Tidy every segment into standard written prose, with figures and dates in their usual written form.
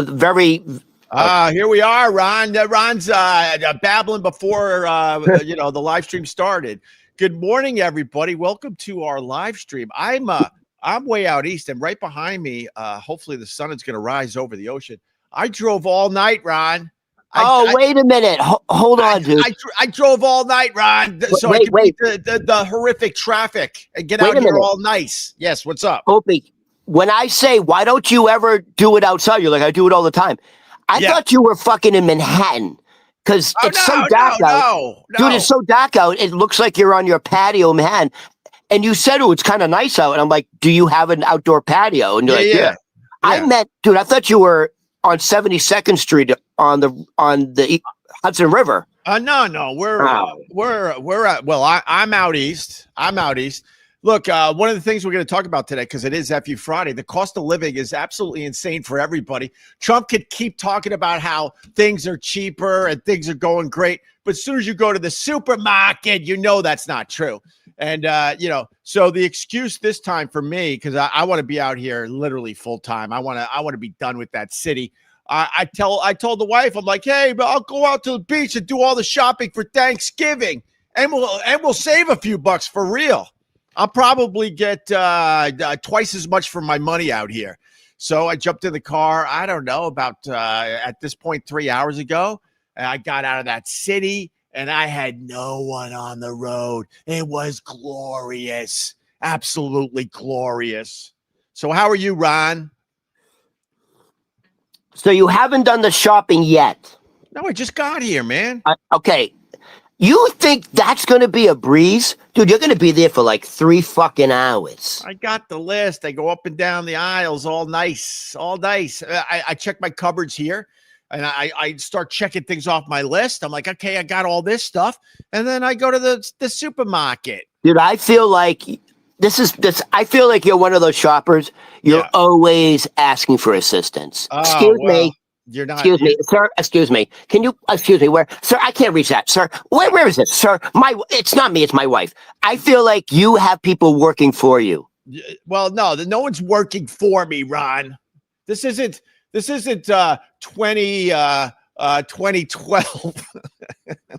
very. Here we are, Ron. Ron's babbling before the live stream started. Good morning, everybody. Welcome to our live stream. I'm way out east, and right behind me, hopefully the sun is going to rise over the ocean. I drove all night, Ron. Wait a minute. Hold on, dude. I drove all night, Ron, so I could beat the horrific traffic and get out here all nice. Yes, what's up? Opie, when I say, why don't you ever do it outside? You're like, I do it all the time. I thought you were fucking in Manhattan because it's so dark out. Dude, it's so dark out. It looks like you're on your patio in Manhattan. And you said, it's kind of nice out. And I'm like, do you have an outdoor patio? And you're like, yeah. I meant, dude, I thought you were on 72nd Street on the Hudson River. No, I'm out east. Look, one of the things we're going to talk about today, because it is FU Friday, the cost of living is absolutely insane for everybody. Trump could keep talking about how things are cheaper and things are going great, but as soon as you go to the supermarket, that's not true. And, so the excuse this time for me, because I want to be out here literally full time. I want to be done with that city. I told the wife, I'm like, hey, but I'll go out to the beach and do all the shopping for Thanksgiving, and we'll save a few bucks for real. I'll probably get twice as much for my money out here. So I jumped in the car, I don't know, about at this point 3 hours ago. And I got out of that city, and I had no one on the road. It was glorious, absolutely glorious. So how are you, Ron? So you haven't done the shopping yet? No, I just got here, man. Okay. You think that's going to be a breeze? Dude, you're going to be there for like 3 fucking hours. I got the list. I go up and down the aisles, all nice. I check my cupboards here, and I start checking things off my list. I'm like, okay, I got all this stuff. And then I go to the supermarket. Dude, I feel like I feel like you're one of those shoppers. You're always asking for assistance. Excuse me. You're not. Excuse me, sir. Excuse me. Can you? Excuse me. Where, sir? I can't reach that, sir. Where is it, sir? It's not me. It's my wife. I feel like you have people working for you. Well, no one's working for me, Ron. This isn't 2012. Oh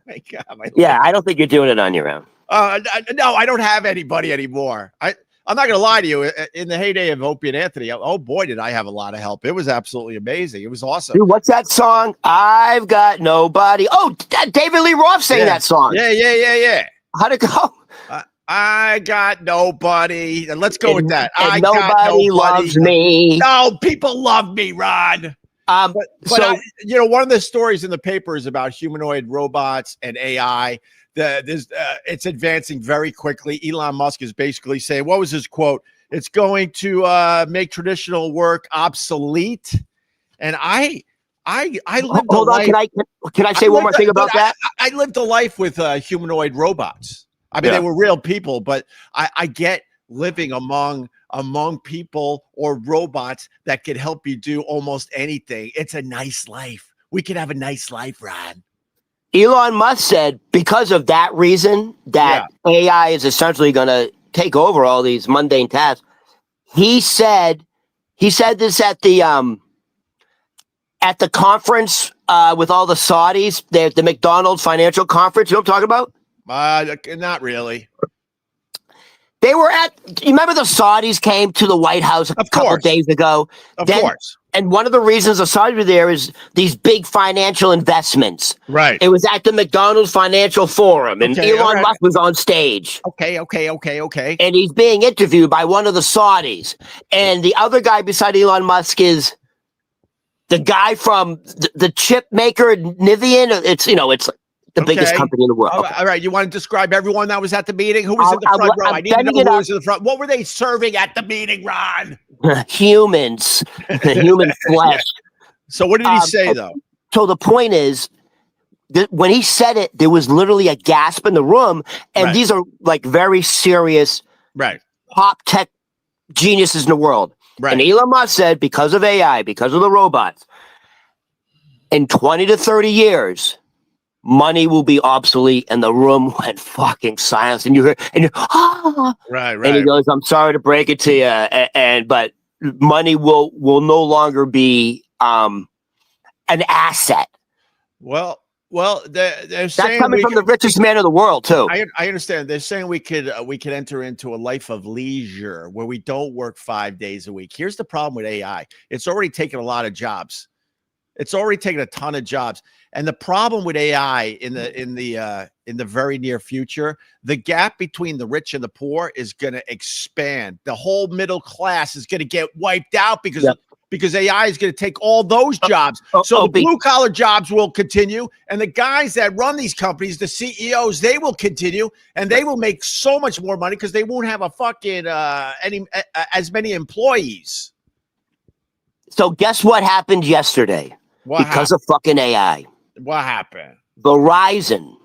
my God. I don't think you're doing it on your own. No, I don't have anybody anymore. I'm not going to lie to you. In the heyday of Opie and Anthony, oh boy, did I have a lot of help. It was absolutely amazing. It was awesome. Dude, what's that song? I've got nobody. Oh, David Lee Roth sang that song. Yeah. How'd it go? I got nobody. And let's go with that. And nobody loves me. No, people love me, Ron. But one of the stories in the paper is about humanoid robots and AI. It's advancing very quickly. Elon Musk is basically saying, what was his quote? It's going to make traditional work obsolete. And I lived hold on. Can I say one more thing about that? I lived a life with humanoid robots. I mean, they were real people, but I get living among people or robots that could help you do almost anything. It's a nice life. We could have a nice life, Ron. Elon Musk said because of that reason that AI is essentially going to take over all these mundane tasks. He said this at the conference with all the Saudis, the McDonald's financial conference. You know what I'm talking about? Not really. They were you remember the Saudis came to the White House a couple of days ago? Of course. And one of the reasons the Saudis were there is these big financial investments. Right. It was at the McDonald's Financial Forum, and Elon Musk was on stage. Okay. And he's being interviewed by one of the Saudis. And the other guy beside Elon Musk is the guy from the chip maker, Nivian. It's the biggest company in the world. All right. You want to describe everyone that was at the meeting? Who was in the front row? I need to know who was in the front. What were they serving at the meeting, Ron? Humans. Human flesh. So what did he say, though? So the point is, when he said it, there was literally a gasp in the room. And these are like very serious top tech geniuses in the world. Right. And Elon Musk said, because of AI, because of the robots, in 20 to 30 years, money will be obsolete, and the room went fucking silence. And you heard, and and he goes, "I'm sorry to break it to you, but money will no longer be an asset. Well, they're saying that's coming from the richest man in the world too. I understand. They're saying we could enter into a life of leisure where we don't work 5 days a week. Here's the problem with AI. It's already taken a lot of jobs. It's already taken a ton of jobs. And the problem with AI in the very near future, the gap between the rich and the poor is going to expand. The whole middle class is going to get wiped out because AI is going to take all those jobs. So the blue collar jobs will continue, and the guys that run these companies, the CEOs, they will continue, and they will make so much more money because they won't have a fucking as many employees. So guess what happened yesterday? Because of fucking AI. What happened? Verizon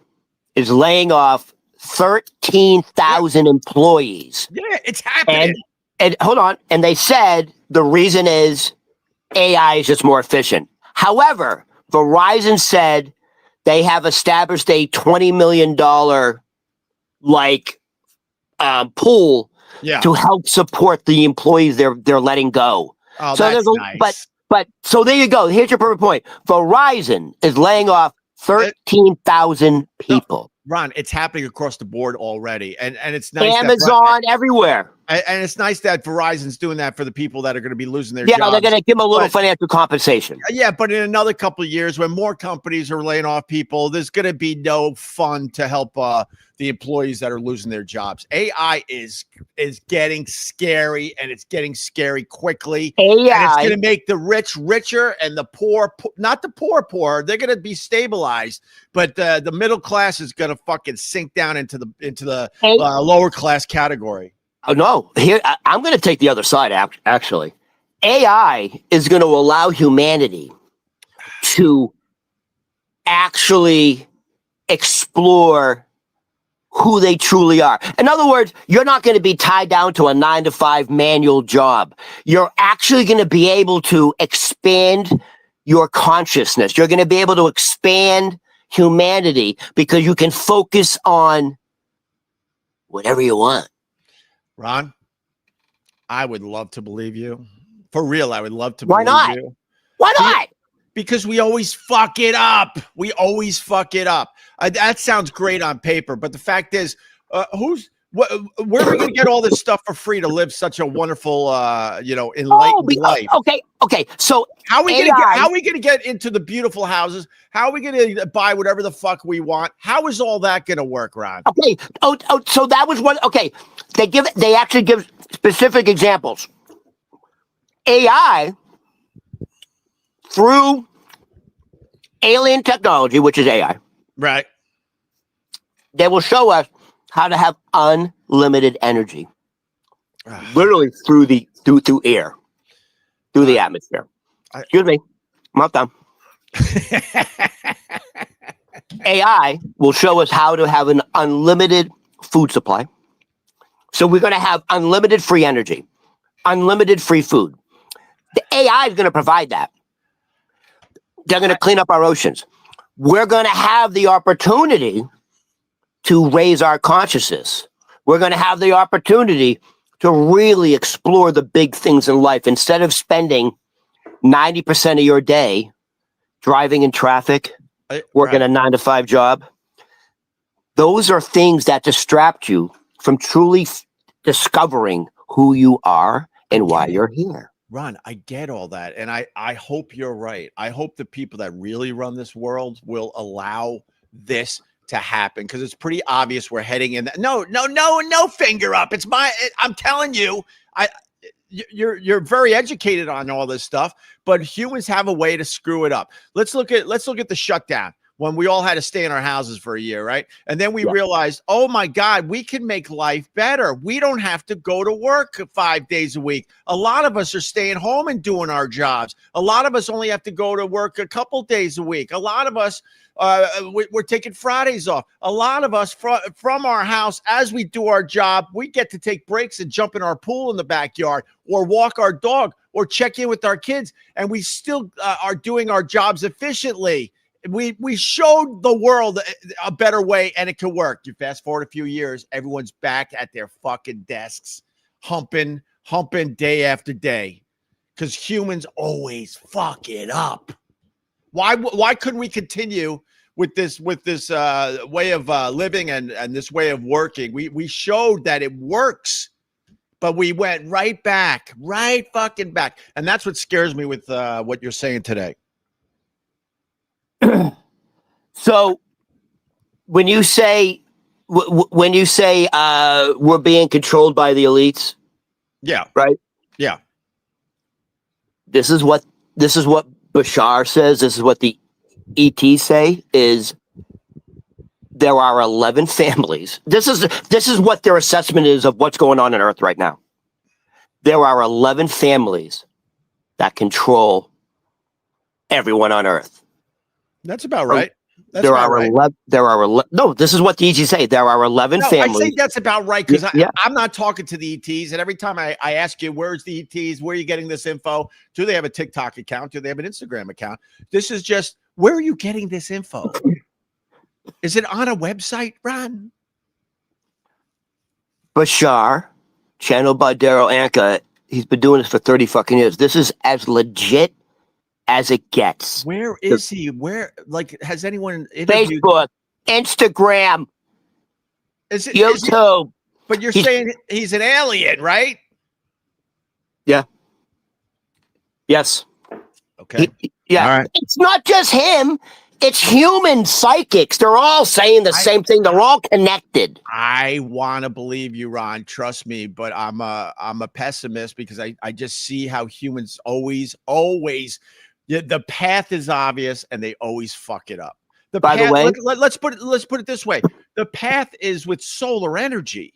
is laying off 13,000 employees. Yeah, it's happening. And hold on. And they said the reason is AI is just more efficient. However, Verizon said they have established a $20 million pool to help support the employees they're letting go. Oh, so that's nice. But so there you go. Here's your perfect point. Verizon is laying off 13,000 people. Ron, it's happening across the board already. And it's nice. Amazon, everywhere. And it's nice that Verizon's doing that for the people that are going to be losing their jobs. Yeah, they're going to give them a little financial compensation. Yeah, but in another couple of years, when more companies are laying off people, there's going to be no fund to help the employees that are losing their jobs. AI is getting scary, and it's getting scary quickly. AI, and it's going to make the rich richer and the poor, not the poor. They're going to be stabilized, but the middle class is going to fucking sink down into the lower class category. Oh, no, here I'm going to take the other side. Actually, AI is going to allow humanity to actually explore who they truly are. In other words, you're not going to be tied down to a 9-to-5 manual job. You're actually going to be able to expand your consciousness. You're going to be able to expand humanity because you can focus on whatever you want. Ron, I would love to believe you. For real, I would love to believe you. Why not? Because we always fuck it up. That sounds great on paper, but the fact is, where are we going to get all this stuff for free to live such a wonderful, enlightened life? Okay. So how are we going to get into the beautiful houses? How are we going to buy whatever the fuck we want? How is all that going to work, Ron? Okay. So that was one. Okay. They actually give specific examples. AI through alien technology, which is AI, right? They will show us how to have unlimited energy, literally through air, through the atmosphere. Excuse me, I'm not done. AI will show us how to have an unlimited food supply. So we're going to have unlimited free energy, unlimited free food. The AI is going to provide that. They're going to clean up our oceans. We're going to have the opportunity to raise our consciousness. We're going to have the opportunity to really explore the big things in life instead of spending 90% of your day driving in traffic, working a 9-to-5 job. Those are things that distract you from truly discovering who you are and why you're here. Ron, I get all that. And I hope you're right. I hope the people that really run this world will allow this to happen, because it's pretty obvious we're heading in that. No finger up. I'm telling you, you're very educated on all this stuff, but humans have a way to screw it up. Let's look at the shutdown, when we all had to stay in our houses for a year, right? And then we realized, oh my God, we can make life better. We don't have to go to work 5 days a week. A lot of us are staying home and doing our jobs. A lot of us only have to go to work a couple days a week. A lot of us, we're taking Fridays off. A lot of us from our house, as we do our job, we get to take breaks and jump in our pool in the backyard, or walk our dog, or check in with our kids. And we still are doing our jobs efficiently. We showed the world a better way, and it could work. You fast forward a few years, everyone's back at their fucking desks, humping day after day. because humans always fuck it up. Why couldn't we continue with this way of living and this way of working? We showed that it works, but we went right fucking back. And that's what scares me with what you're saying today. So when you say we're being controlled by the elites, yeah, right, yeah, this is what Bashar says. This is what the ETs say: is there are 11 families. This is what their assessment is of what's going on Earth right now. There are 11 families that control everyone on Earth. That's about right. That's there are 11. No, this is what the ETs say. There are 11 families. I think that's about right because I'm not talking to the ETs, and every time I ask you, where's the ETs? Where are you getting this info? Do they have a TikTok account? Do they have an Instagram account? This is just, where are you getting this info? Is it on a website, Ron? Bashar, channeled by Daryl Anka, he's been doing this for 30 fucking years. This is as legit as it gets. Where is he? Where, like, has anyone interviewed? Facebook, Instagram, YouTube. But you're saying he's an alien, right? Yeah. Yes. Okay. Yeah. All right. It's not just him. It's human psychics. They're all saying the same thing. They're all connected. I want to believe you, Ron. Trust me, but I'm a pessimist because I just see how humans always. The path is obvious, and they always fuck it up. By the way, let's put it this way: the path is with solar energy,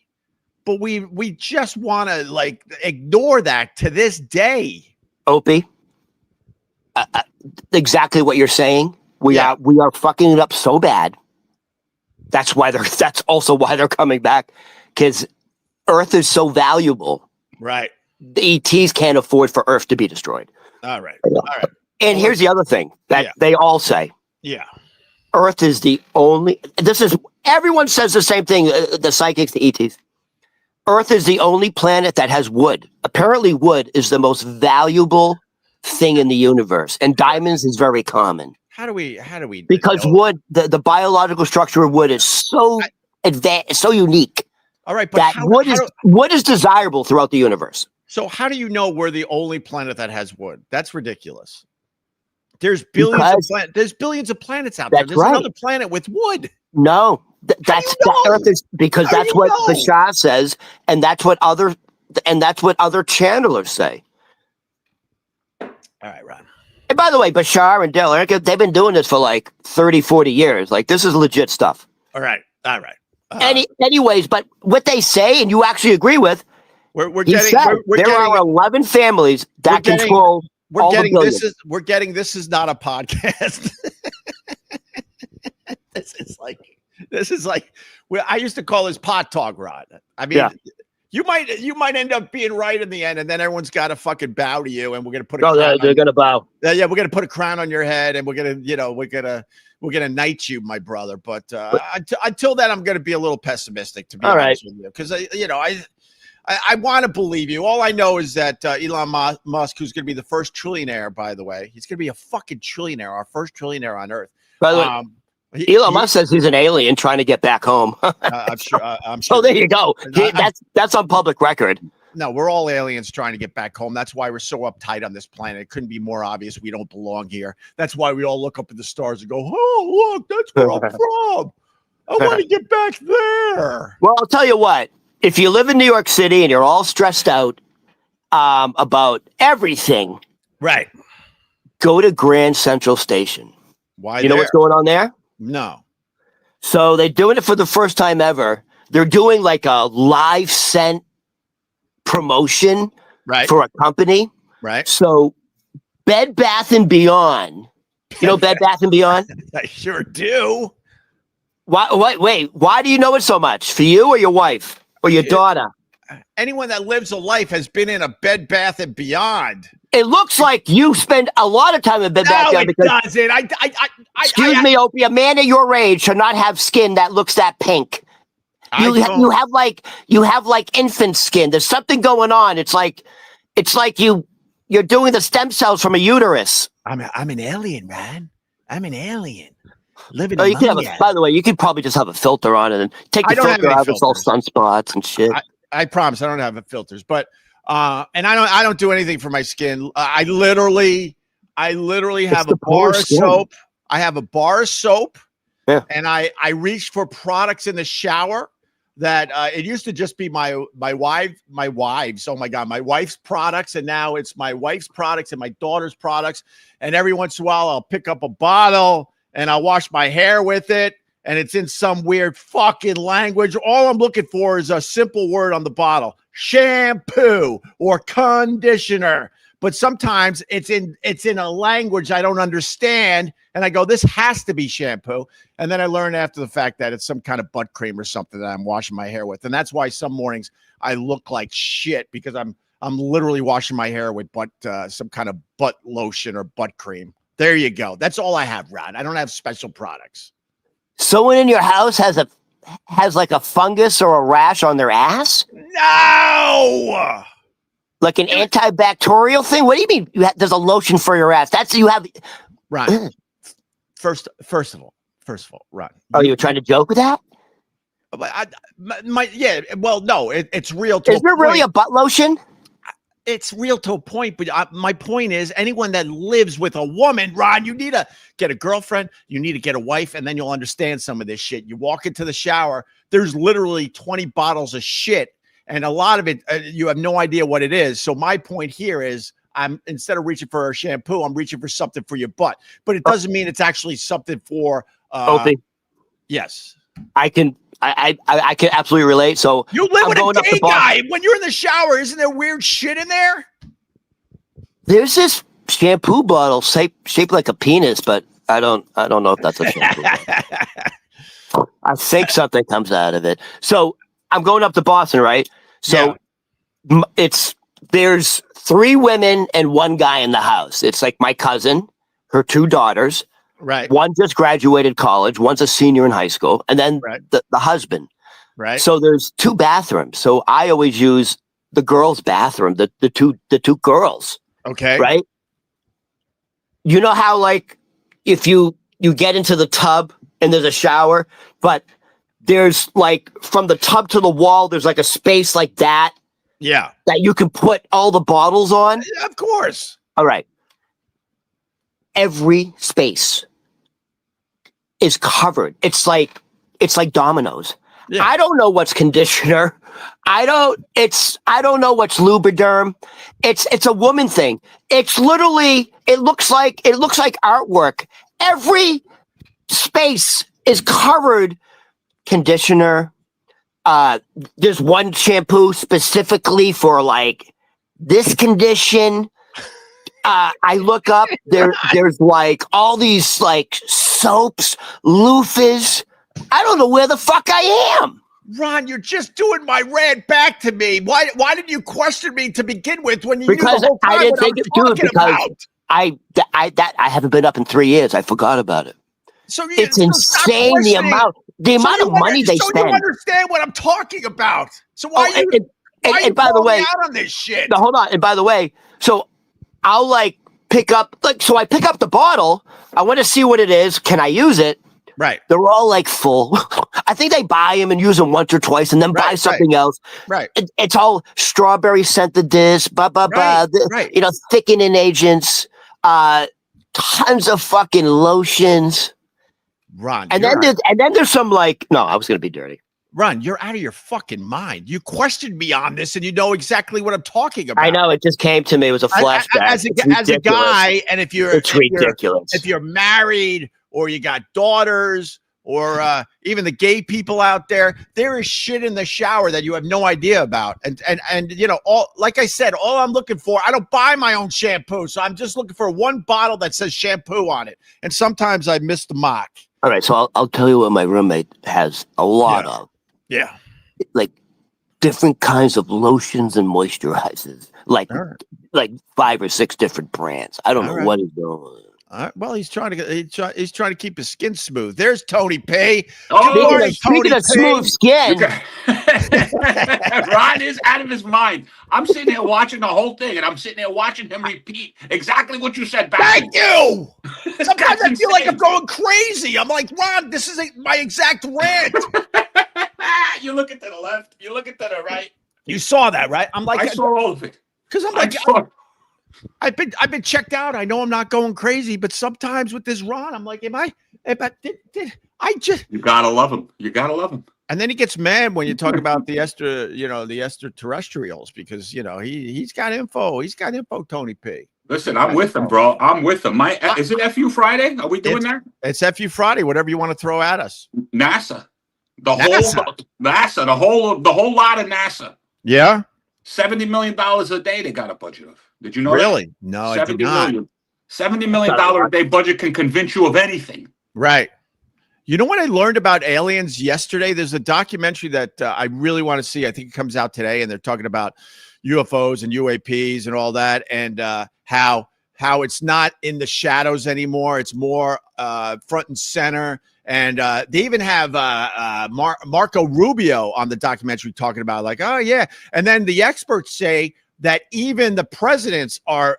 but we just want to like ignore that to this day. Opie, exactly what you're saying. We are fucking it up so bad. That's also why they're coming back, because Earth is so valuable. Right. The ETs can't afford for Earth to be destroyed. All right. And here's the other thing that they all say. Yeah. Earth is the only, everyone says the same thing, the psychics, the ETs. Earth is the only planet that has wood. Apparently wood is the most valuable thing in the universe, and diamonds is very common. How do we Because wood, the biological structure of wood is so advanced, so unique. All right, but that wood is desirable throughout the universe. So how do you know we're the only planet that has wood? That's ridiculous. There's billions of planets out there. There's another planet with wood. No, that's Earth is, because that's what Bashar says, and that's what other channelers say. All right, Ron. And by the way, Bashar and Dell, they've been doing this for like 30, 40 years. Like, this is legit stuff. All right. Anyways, but what they say, and you actually agree with, there are 11 families that control. We're getting this is not a podcast. This is like I used to call this pot talk, Rod. I mean, you might end up being right in the end, and then everyone's got to fucking bow to you, and we're gonna put they're gonna bow. Yeah, we're gonna put a crown on your head, and we're gonna knight you, my brother. But until then, I'm gonna be a little pessimistic, to be honest with you, because I want to believe you. All I know is that Elon Musk, who's going to be the first trillionaire, by the way, he's going to be a fucking trillionaire, our first trillionaire on Earth. By the way, Elon Musk says he's an alien trying to get back home. I'm sure. Oh, there you go. That's on public record. No, we're all aliens trying to get back home. That's why we're so uptight on this planet. It couldn't be more obvious we don't belong here. That's why we all look up at the stars and go, "Oh, look, that's where I'm from. I want to get back there." Well, I'll tell you what. If you live in New York City and you're all stressed out about everything, right? Go to Grand Central Station. Why? You know what's going on there? No. So they're doing it for the first time ever. They're doing like a live sent promotion for a company. Right. So Bed Bath and Beyond. You know Bed Bath and Beyond? I sure do. Wait, why do you know it so much? For you or your wife? Or your daughter? Anyone that lives a life has been in a Bed Bath and Beyond. It looks like you spend a lot of time in Bed Bath and Beyond. No, it doesn't. Excuse me, Opie. A man of your age should not have skin that looks that pink. You have like infant skin. There's something going on. It's like you You're doing the stem cells from a uterus. I'm an alien, man. I'm an alien. Living you can among have by the way, you could probably just have a filter on it and take the filter out. It's all sunspots and shit. I promise I don't have filters, but and I don't do anything for my skin. I literally have a bar of soap. I have a bar of soap, and I reach for products in the shower that it used to just be my wife's. Oh my God, my wife's products, and now it's my wife's products and my daughter's products. And every once in a while, I'll pick up a bottle and I'll wash my hair with it. And it's in some weird fucking language. All I'm looking for is a simple word on the bottle: shampoo or conditioner. But sometimes it's in a language I don't understand, and I go, this has to be shampoo. And then I learn after the fact that it's some kind of butt cream or something that I'm washing my hair with. And that's why some mornings I look like shit, because I'm literally washing my hair with some kind of butt lotion or butt cream. There you go. That's all I have, Ron. I don't have special products. Someone in your house has like a fungus or a rash on their ass? No! Like an antibacterial thing? What do you mean? There's a lotion for your ass. That's you have. Ron. First of all, Ron. Oh, you were trying to joke with that? Well, no, it's real. Is there really a butt lotion? It's real to a point, but my point is, anyone that lives with a woman, Ron, you need to get a girlfriend, you need to get a wife, and then you'll understand some of this shit. You walk into the shower, there's literally 20 bottles of shit, and a lot of it, you have no idea what it is. So my point here is, instead of reaching for a shampoo, I'm reaching for something for your butt. But it doesn't mean it's actually something for Opie. Yes. I can absolutely relate. So you live with a gay guy. When you're in the shower, isn't there weird shit in there? There's this shampoo bottle shaped like a penis, but I don't know if that's a shampoo bottle. I think something comes out of it. So I'm going up to Boston, right? So there's 3 women and 1 guy in the house. It's like my cousin, her 2 daughters. Right. One just graduated college, one's a senior in high school, and then the husband. Right. So there's 2 bathrooms. So I always use the girls' bathroom, the two girls. Okay. Right? You know how like if you get into the tub and there's a shower, but there's like from the tub to the wall, there's like a space like that. Yeah. That you can put all the bottles on. Of course. All right. Every space is covered. It's like dominoes. Yeah. I don't know what's conditioner. I don't know what's Lubriderm. It's a woman thing. It's literally it looks like artwork. Every space is covered. Conditioner. There's one shampoo specifically for like this condition. I look up there's like all these like soaps, loofahs. I don't know where the fuck I am. Ron, you're just doing my rant back to me. Why did you question me to begin with when you knew the whole time I didn't think it, dude, because I haven't been up in 3 years. I forgot about it. So it's insane the amount of money they spend. You understand what I'm talking about. So why are you by the way, out on this shit? No, hold on. And by the way, so I'll like pick up I pick up the bottle. I want to see what it is. Can I use it? Right. They're all like full. I think they buy them and use them once or twice and then buy something else. Right. It's all strawberry scented this, you know, thickening agents, tons of fucking lotions. Ron. And then there's some like, no, I was going to be dirty. Ron, you're out of your fucking mind. You questioned me on this and you know exactly what I'm talking about. I know. It just came to me. It was a flashback. As a guy, and if you're ridiculous. If you're married or you got daughters or even the gay people out there, there is shit in the shower that you have no idea about. And you know, like I said, all I'm looking for, I don't buy my own shampoo. So I'm just looking for one bottle that says shampoo on it. And sometimes I miss the mark. All right. So I'll tell you what my roommate has a lot of. Yeah. Like different kinds of lotions and moisturizers, like 5 or 6 different brands. I don't know what he's doing. Well, he's trying to keep his skin smooth. There's Tony P. Oh, speaking of smooth skin, Ron is out of his mind. I'm sitting here watching the whole thing, and I'm sitting there watching him repeat exactly what you said back. Thank you. Sometimes I feel like I'm going crazy. I'm like, Ron, this is my exact rant. You look to the left. You look to the right. You saw that, right? I'm like, I saw all of it. Because I'm like, I've been checked out. I know I'm not going crazy, but sometimes with this Ron, I'm like, did I just? You gotta love him. You gotta love him. And then he gets mad when you talk about the extraterrestrials, because he's got info. He's got info, Tony P. Listen, I'm with him, bro. I'm with him. Is it FU Friday? Are we doing that? It's FU Friday. Whatever you want to throw at us. NASA, the whole lot of NASA. Yeah. $70 million a day they got a budget of. Did you know really? that? No, I did not. $70 million a day budget can convince you of anything. Right. You know what I learned about aliens yesterday? There's a documentary that I really want to see. I think it comes out today, and they're talking about UFOs and UAPs and all that, and how it's not in the shadows anymore. It's more front and center. And they even have Marco Rubio on the documentary talking about, like, oh yeah. And then the experts say that even the presidents are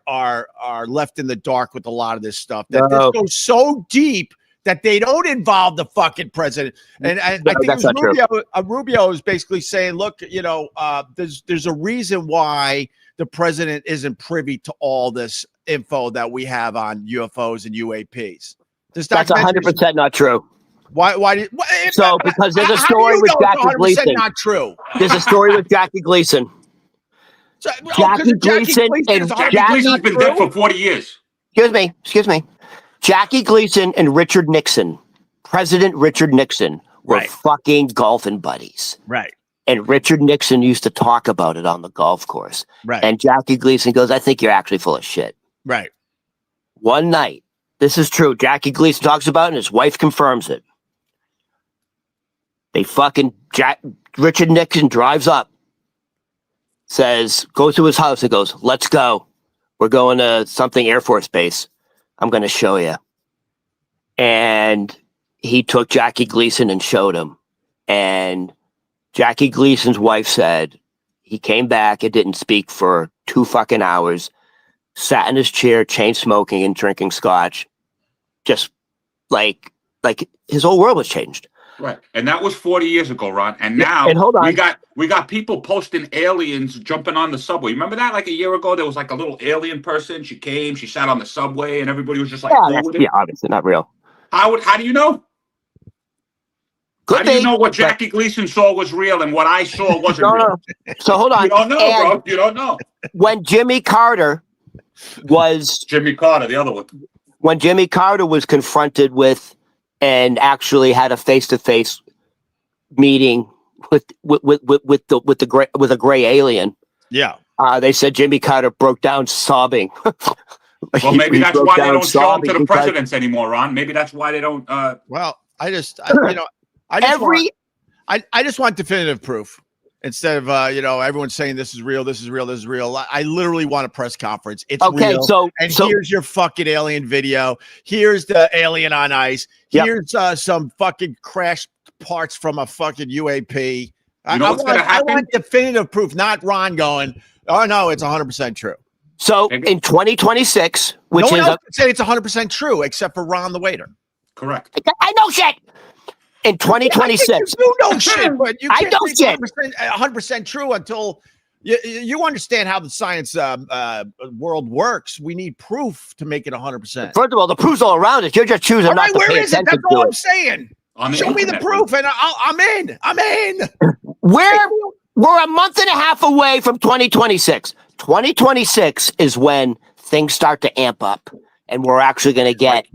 left in the dark with a lot of this stuff. That this goes so deep that they don't involve the fucking president. And I think it was Rubio is basically saying, look, there's a reason why the president isn't privy to all this info that we have on UFOs and UAPs. That's 100% not true. Why? Because there's a story with Jackie Gleason. Not true. There's a story with Jackie Gleason. Jackie Gleason has been dead for 40 years. Excuse me. Jackie Gleason and Richard Nixon, President Richard Nixon, were fucking golfing buddies. Right. And Richard Nixon used to talk about it on the golf course. Right. And Jackie Gleason goes, I think you're actually full of shit. Right. One night, this is true. Jackie Gleason talks about it and his wife confirms it. Richard Nixon drives up, goes to his house and goes, let's go. We're going to something Air Force Base. I'm going to show you. And he took Jackie Gleason and showed him. And Jackie Gleason's wife said he came back and didn't speak for 2 fucking hours, sat in his chair, chain smoking and drinking scotch. Just like his whole world was changed. Right. And that was 40 years ago, Ron. And now we got people posting aliens jumping on the subway. Remember that? Like a year ago, there was like a little alien person. She came, she sat on the subway, and everybody was just like, obviously not real. How do you know? How do you know what Jackie Gleason saw was real and what I saw wasn't real? No. So hold on. You don't know, bro. You don't know. When Jimmy Carter, the other one. When Jimmy Carter was confronted with and actually had a face-to-face meeting with a gray alien. Yeah. They said Jimmy Carter broke down sobbing. Well, maybe that's why they don't show him to the presidents anymore, Ron. Maybe that's why they don't. Well, I just want definitive proof instead of everyone saying this is real. I literally want a press conference. It's real. So here's your fucking alien video. Here's the alien on ice. Here's some fucking crash parts from a fucking UAP. I want definitive proof, not Ron going, oh no, it's 100% true. So in 2026, which no one else can say it's 100% true except for Ron the waiter. Correct. I know shit. In 2026, you know shit, but you can't know shit. 100% true until you understand how the science world works. We need proof to make it 100%. First of all, the proof's all around it. You're just choosing not to pay attention to it. That's all I'm saying. Show me the proof, and I'm in. I'm in. We're a month and a half away from 2026. 2026 is when things start to amp up, and we're actually going to get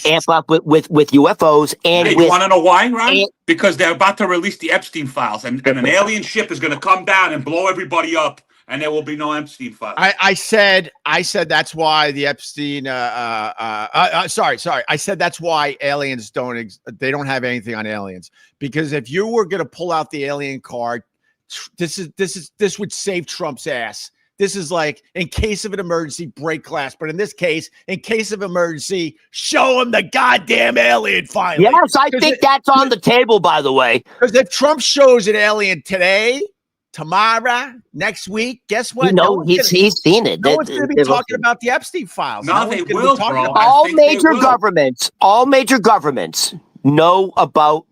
amp up with UFOs. And you want to know why, Ron? Because they're about to release the Epstein files, and an alien ship is going to come down and blow everybody up, and there will be no Epstein files. I said that's why the Epstein. Sorry. I said that's why aliens they don't have anything on aliens, because if you were going to pull out the alien card, this would save Trump's ass. This is like, in case of an emergency, break glass. But in this case, in case of emergency, show him the goddamn alien finally. Yes, I think that's on the table, by the way. Because if Trump shows an alien today, tomorrow, next week, guess what? He's seen it. No one's going to be talking about the Epstein files. No, they will, bro. All major governments know about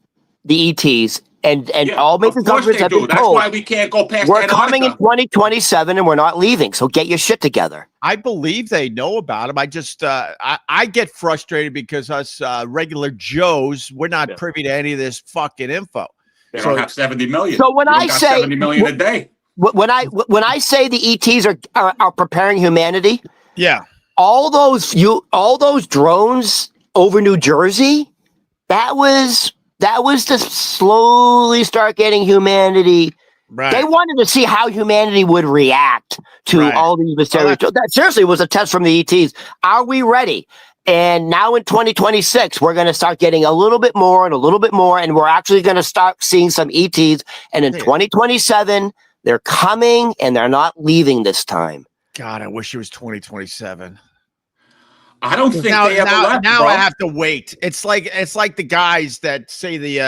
the ETs, and all major governments have been told. That's why we can't go past We're coming in 2027, and we're not leaving. So get your shit together. I believe they know about them. I just I get frustrated because us regular Joes, we're not privy to any of this fucking info. They don't have 70 million. So when I say 70 million a day, when I say the ETs are preparing humanity, all those drones over New Jersey, that was to slowly start getting humanity. Right. They wanted to see how humanity would react to all these mysterious. That seriously was a test from the ETs. Are we ready? And now in 2026, we're going to start getting a little bit more, and we're actually going to start seeing some ETs. And in 2027, they're coming, and they're not leaving this time. God, I wish it was 2027. I don't think they ever left, now bro. I have to wait. It's like the guys that say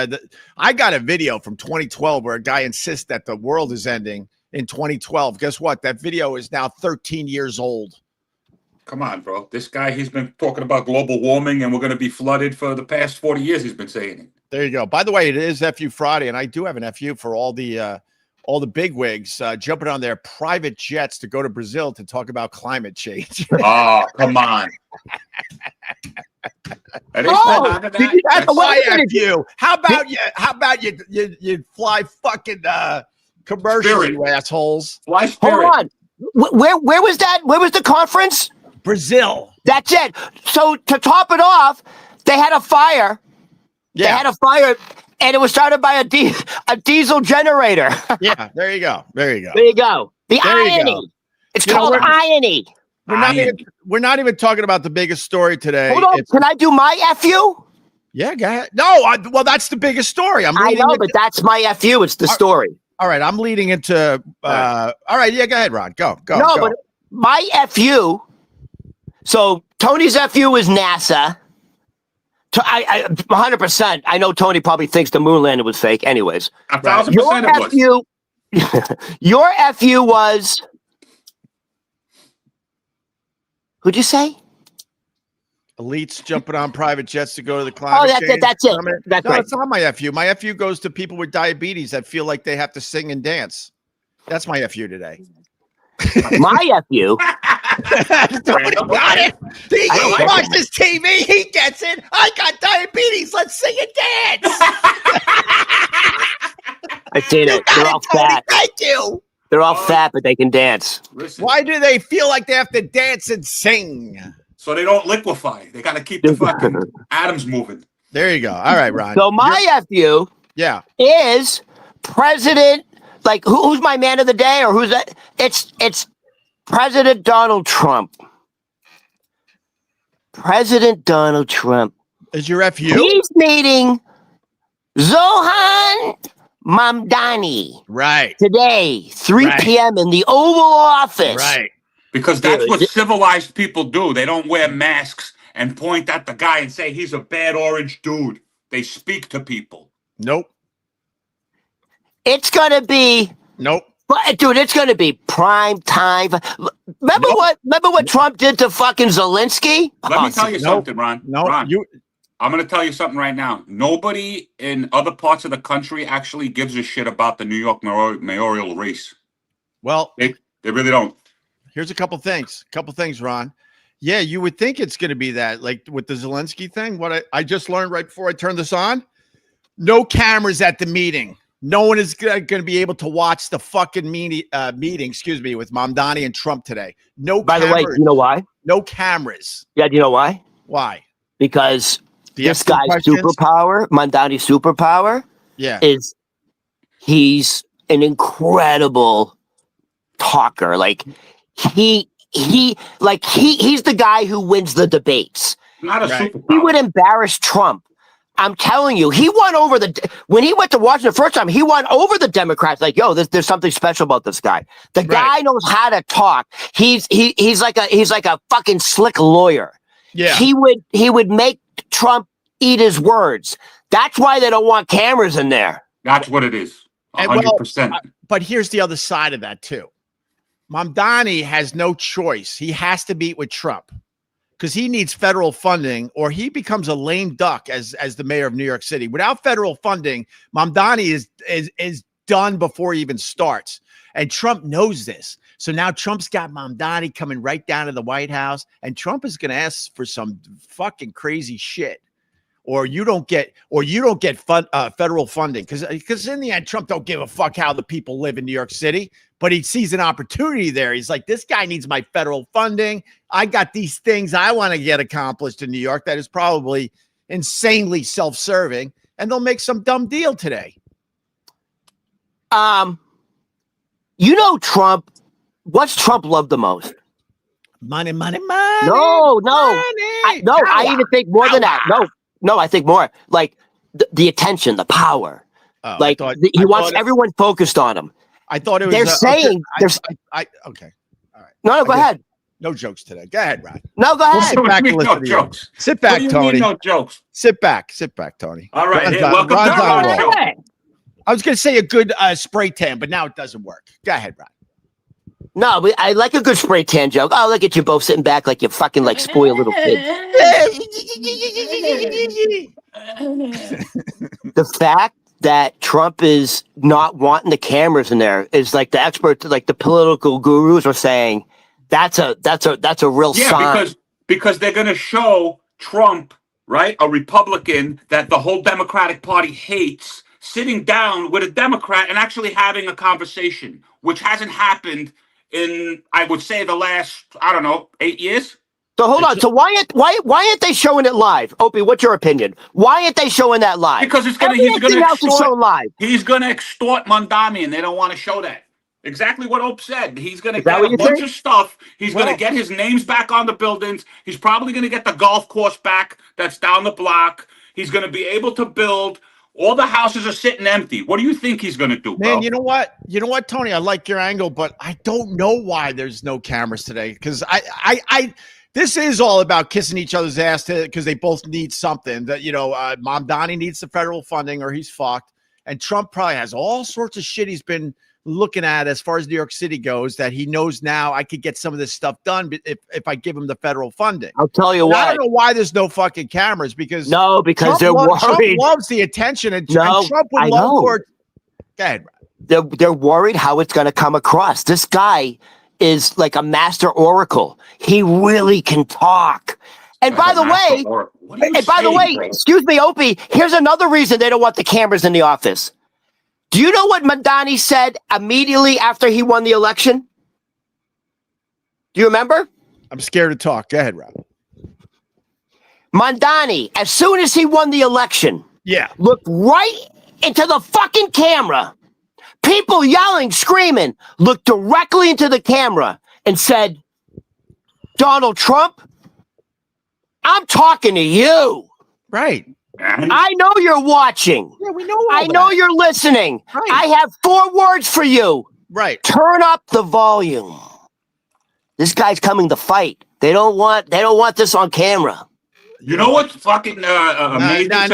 I got a video from 2012 where a guy insists that the world is ending in 2012. Guess what? That video is now 13 years old. Come on, bro. This guy, he's been talking about global warming and we're going to be flooded for the past 40 years. He's been saying it. There you go. By the way, it is FU Friday, and I do have an FU for all the bigwigs jumping on their private jets to go to Brazil to talk about climate change. Oh, come on. That's my FU. How about you fly fucking commercial, you assholes? Fly Spirit. Hold on. Where was that? Where was the conference? Brazil. That's it. So to top it off, they had a fire. Yeah. They had a fire, and it was started by a diesel generator. Yeah, there you go. There you go. The irony. It's called irony. We're not even talking about the biggest story today. Hold on. Can I do my FU? Yeah, go ahead. No, well, that's the biggest story. I know, but that's my FU. It's the story. All right, I'm leading into. All right, yeah, go ahead, Ron. Go. No, but my FU. So Tony's FU is NASA. I 100%. I know Tony probably thinks the moon landing was fake. Anyways, 1,000% it was. Your FU was. Who'd you say? Elites jumping on private jets to go to the climate change. That's it. That's right. It's not my FU. My FU goes to people with diabetes that feel like they have to sing and dance. That's my FU today. My FU. Got it. He watches TV. He gets it. I got diabetes. Let's sing and dance. I've seen it. They're all fat. Thank you. They're all fat, but they can dance. Listen. Why do they feel like they have to dance and sing? So they don't liquefy. They got to keep the fucking atoms moving. There you go. All right, Ron. So my FU is President, like, who's my man of the day, or who's that? It's President Donald Trump. President Donald Trump. Is your FU? He's meeting OH Mamdani. Right. Today, 3 p.m. in the Oval Office. Right. Because that's what civilized people do. They don't wear masks and point at the guy and say he's a bad orange dude. They speak to people. Nope. It's going to be... Nope. Dude, it's going to be prime time. Remember what Trump did to fucking Zelensky? Let me tell you something, Ron. No, Ron, I'm going to tell you something right now. Nobody in other parts of the country actually gives a shit about the New York mayoral race. Well, they really don't. Here's a couple things. Ron. Yeah, you would think it's going to be that, like with the Zelensky thing. What I just learned right before I turned this on, no cameras at the meeting. No one is going to be able to watch the fucking meeting, with Mamdani and Trump today. No. By the way, you know why? No cameras. Yeah, do you know why? Why? Because this guy's superpower, Mamdani's superpower, is he's an incredible talker. Like he's the guy who wins the debates. Not a superpower. He would embarrass Trump. I'm telling you, he won over when he went to Washington the first time, he won over the Democrats. Like, yo, there's something special about this guy. The guy knows how to talk. He's like a fucking slick lawyer. Yeah. He would make Trump eat his words. That's why they don't want cameras in there. That's what it is. 100%. But here's the other side of that too. Mamdani has no choice. He has to meet with Trump because he needs federal funding or he becomes a lame duck as the mayor of New York City. Without federal funding, Mamdani is done before he even starts. And Trump knows this. So now Trump's got Mamdani coming right down to the White House, and Trump is going to ask for some fucking crazy shit. Or you don't get federal funding because in the end, Trump don't give a fuck how the people live in New York City, but he sees an opportunity there. He's like, this guy needs my federal funding. I got these things I want to get accomplished in New York that is probably insanely self-serving, and they'll make some dumb deal today. Trump. What's Trump love the most? Money. No. I even think more than that. No, I think more like the attention, the power. Oh, he wants everyone focused on him. I thought it was. They're saying there's. Okay. All right. No, go ahead. No jokes today. Go ahead, Rod. No, go ahead. Sit back and listen to you. Sit back, Tony. No jokes. Sit back, Tony. All right. Welcome to the show. I was going to say a good spray tan, but now it doesn't work. Go ahead, Rod. No, but I like a good spray tan joke. Oh, look at you both sitting back like you fucking like spoiled little kids. The fact that Trump is not wanting the cameras in there is like the experts, like the political gurus are saying, that's a real sign. Because they're going to show Trump, right, a Republican that the whole Democratic Party hates, sitting down with a Democrat and actually having a conversation, which hasn't happened in, I would say, the last, 8 years. So hold on. So why aren't they showing it live? Opie, what's your opinion? Why aren't they showing that live? Because he's going to extort Mamdani, and they don't want to show that. Exactly what Ope said. He's going to get a bunch of stuff. He's going to get his names back on the buildings. He's probably going to get the golf course back that's down the block. He's going to be able to build. All the houses are sitting empty. What do you think he's going to do, bro? Man, you know what, Tony? I like your angle, but I don't know why there's no cameras today. Because this is all about kissing each other's ass because they both need something. That Mamdani needs the federal funding or he's fucked, and Trump probably has all sorts of shit he's been looking at as far as New York City goes that he knows now I could get some of this stuff done if I give him the federal funding. I'll tell you why. I don't know why there's no fucking cameras because Trump they're worried. Trump loves the attention and Trump would love for it. Go ahead. They're worried how it's going to come across. This guy is like a master oracle. He really can talk. And by the way, excuse me, Opie, here's another reason they don't want the cameras in the office. Do you know what Mamdani said immediately after he won the election? Do you remember? I'm scared to talk. Go ahead, Rob. Mamdani, as soon as he won the election, looked right into the fucking camera. People yelling, screaming, looked directly into the camera and said, Donald Trump, I'm talking to you. Right. I know you're watching. Yeah, we know. I know you're listening. Right. I have 4 words for you. Right. Turn up the volume. This guy's coming to fight. They don't want this on camera. You know what's fucking amazing? No.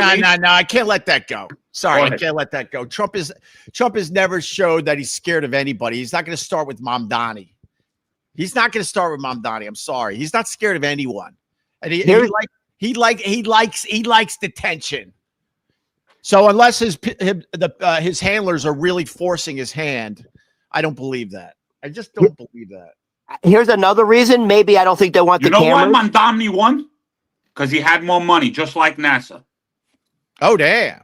I can't let that go. Sorry, I can't let that go. Trump has never showed that he's scared of anybody. He's not going to start with Mamdani. I'm sorry. He's not scared of anyone. And he likes the tension. So unless his handlers are really forcing his hand, I don't believe that. I just don't believe that. Here's another reason. Maybe I don't think they want the cameras. You know why Mamdani won? Because he had more money, just like NASA. Oh damn.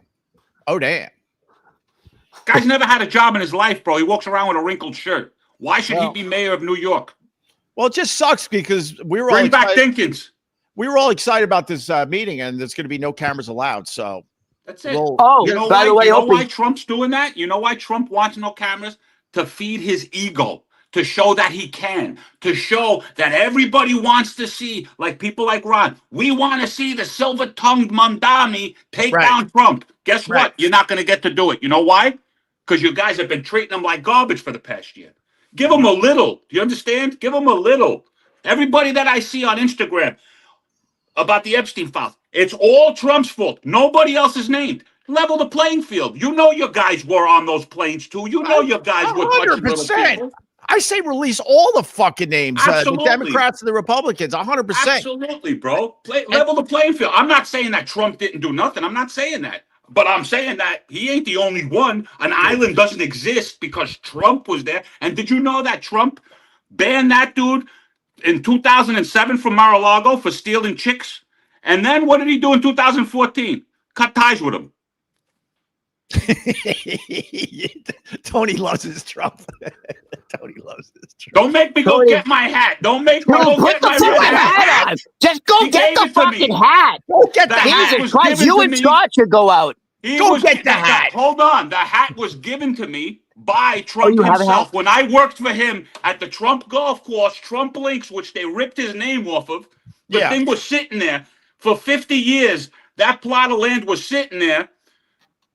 Guy's never had a job in his life, bro. He walks around with a wrinkled shirt. Why should he be mayor of New York? Well, it just sucks because we were Bring back Dinkins. We were all excited about this meeting, and there's going to be no cameras allowed. So that's it. By the way, you know why Trump's doing that? You know why Trump wants no cameras? To feed his ego. to show that he can, to show that everybody wants to see, like people like Ron, we want to see the silver-tongued Mamdani take down Trump. Guess what? You're not going to get to do it. You know why? Because you guys have been treating him like garbage for the past year. Give him a little. Do you understand? Give him a little. Everybody that I see on Instagram about the Epstein files, it's all Trump's fault. Nobody else is named. Level the playing field. You know your guys were on those planes too. You know your guys were touching little people. I say release all the fucking names, the Democrats and the Republicans, 100%. Absolutely, bro. Level the playing field. I'm not saying that Trump didn't do nothing. I'm not saying that. But I'm saying that he ain't the only one. An island doesn't exist because Trump was there. And did you know that Trump banned that dude in 2007 from Mar-a-Lago for stealing chicks? And then what did he do in 2014? Cut ties with him. Tony loves his Trump. Tony loves his Trump. Don't make me go get my hat. Don't make me go get my hat on. Just go get the fucking hat. Go get the hat. Jesus Christ, you and Scott should go out. Go get the hat. Hold on. The hat was given to me by Trump himself. When I worked for him at the Trump golf course, Trump Links, which they ripped his name off of, the thing was sitting there for 50 years. That plot of land was sitting there,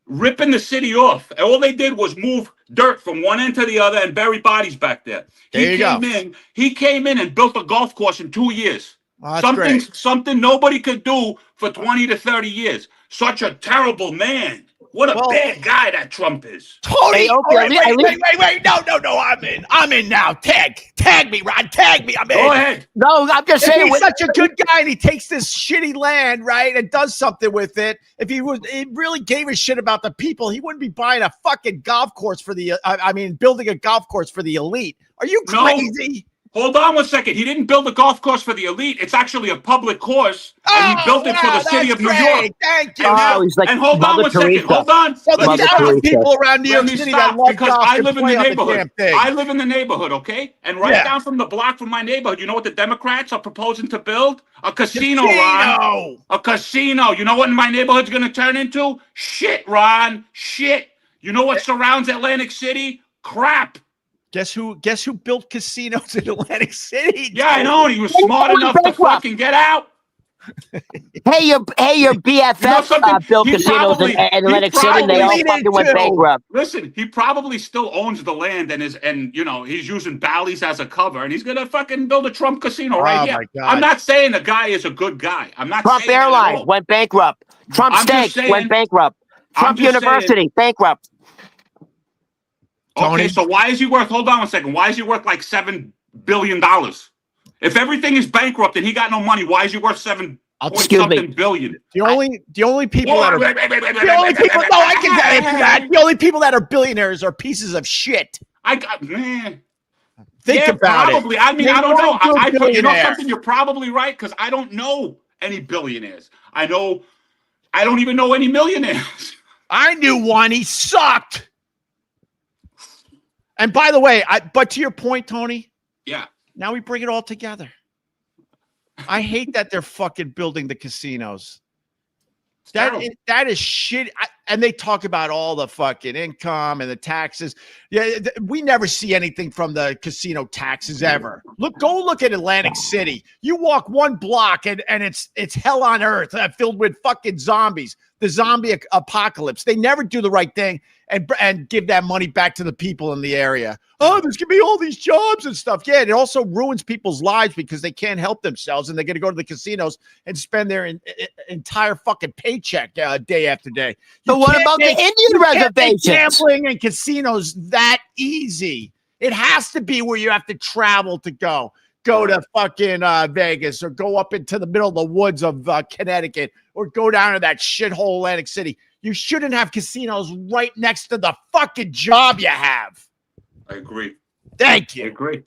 ripping the city off. And all they did was move dirt from one end to the other and bury bodies back there. He came in and built a golf course in 2 years. Oh, something nobody could do for 20 to 30 years. Such a terrible man. What a bad guy that Trump is. Tony, wait. No. I'm in now. Tag me, Ron. Tag me. I'm in. Go ahead. No, I'm just saying. He's such a good guy and he takes this shitty land, right, and does something with it. If he really gave a shit about the people, he wouldn't be buying a fucking golf course for the, building a golf course for the elite. Are you crazy? Hold on one second. He didn't build a golf course for the elite. It's actually a public course, and he built it for the city of New York. Thank you. And hold on one second. Hold on. So the people around New York City that love because golf I live in the neighborhood. I live in the neighborhood, okay? And right down from the block from my neighborhood, you know what the Democrats are proposing to build? A casino, Ron. A casino. You know what my neighborhood's going to turn into? Shit, Ron. Shit. You know what surrounds Atlantic City? Crap. Guess who built casinos in Atlantic City? Yeah, I know. He was smart enough to fucking get out. Hey, your BFF built casinos in Atlantic City, and they all fucking went bankrupt. Listen, he probably still owns the land and he's using Bally's as a cover, and he's gonna fucking build a Trump casino right here. I'm not saying the guy is a good guy. I'm not. Trump Airlines went bankrupt. Trump Steak went bankrupt. Trump University bankrupt. Okay, so why is he worth? Hold on one second. Why is he worth like $7 billion? If everything is bankrupt and he got no money, why is he worth $7 billion? The only people that are the only people that are billionaires are pieces of shit. Think about probably. it. I mean, I don't know. You know something? You're probably right because I don't know any billionaires. I don't even know any millionaires. I knew one. He sucked. And by the way, but to your point, Tony. Yeah. Now we bring it all together. I hate that they're fucking building the casinos. That is shit. And they talk about all the fucking income and the taxes. Yeah, we never see anything from the casino taxes ever. Go look at Atlantic City. You walk one block and it's hell on earth, filled with fucking zombies. The zombie apocalypse. They never do the right thing and give that money back to the people in the area. Oh, there's gonna be all these jobs and stuff. Yeah, it also ruins people's lives because they can't help themselves and they're gonna go to the casinos and spend their entire fucking paycheck day after day. But what about the Indian reservations? Gambling and casinos that easy. It has to be where you have to travel to go. Go to fucking Vegas or go up into the middle of the woods of Connecticut or go down to that shithole Atlantic City. You shouldn't have casinos right next to the fucking job you have. I agree. Thank you. I agree.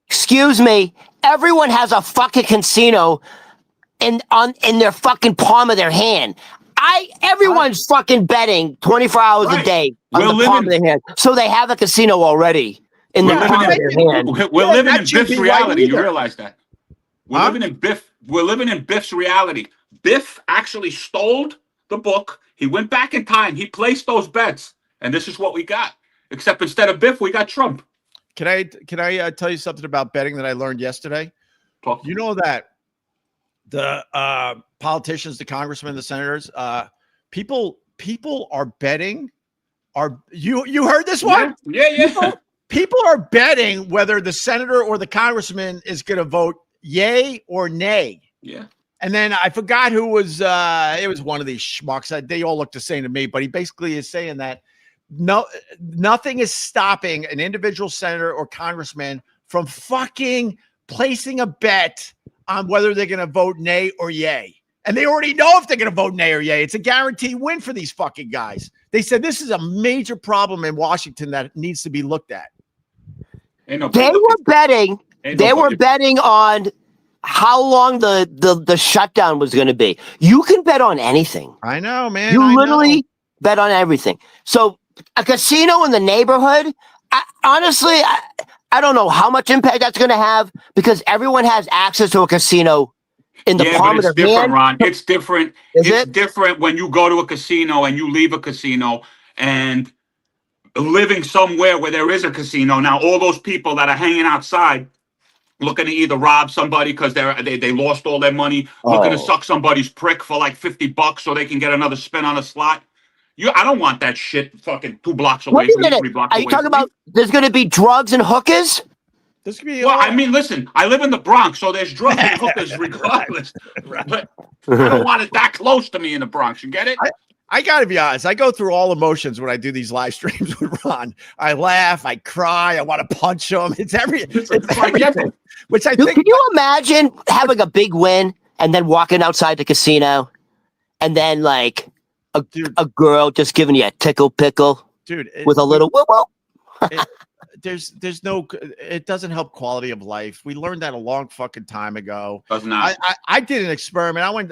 Excuse me. Everyone has a fucking casino in their fucking palm of their hand. Everyone's fucking betting 24 hours a day on the palm of their hand. So they have a casino already. In the palm of their hand. We're living in Biff's reality. You realize that? We're living in Biff's reality. Biff actually stole the book. He went back in time. He placed those bets. And this is what we got. Except instead of Biff, we got Trump. Can I tell you something about betting that I learned yesterday? You know that the politicians, the congressmen, the senators, people are betting. You heard this one? Yeah. People are betting whether the senator or the congressman is going to vote yay or nay. Yeah. And then I forgot who was. It was one of these schmucks. They all look the same to me, but he basically is saying that nothing is stopping an individual senator or congressman from fucking placing a bet on whether they're going to vote nay or yay. And they already know if they're going to vote nay or yay. It's a guaranteed win for these fucking guys. They said this is a major problem in Washington that needs to be looked at. They were betting. They were betting on how long the shutdown was going to be. You can bet on anything. I know, man. You literally bet on everything. So a casino in the neighborhood, honestly, I don't know how much impact that's going to have because everyone has access to a casino in the palm of their hand. Ron. It's different. It's different when you go to a casino and you leave a casino and living somewhere where there is a casino. Now, all those people that are hanging outside looking to either rob somebody because they lost all their money, looking to suck somebody's prick for like $50 so they can get another spin on a slot. I don't want that shit fucking 2 blocks away from me, 3 blocks away. Are you talking about there's going to be drugs and hookers? This could be. Well, I mean, listen, I live in the Bronx, so there's drugs and hookers regardless. Right. But I don't want it that close to me in the Bronx. You get it? I got to be honest. I go through all emotions when I do these live streams with Ron. I laugh, I cry, I want to punch him. It's everything. Which I think. Can you imagine having a big win and then walking outside the casino and then like a girl just giving you a tickle pickle, dude, with a little whoop. There's no, it doesn't help quality of life. We learned that a long fucking time ago. Does not. I did an experiment.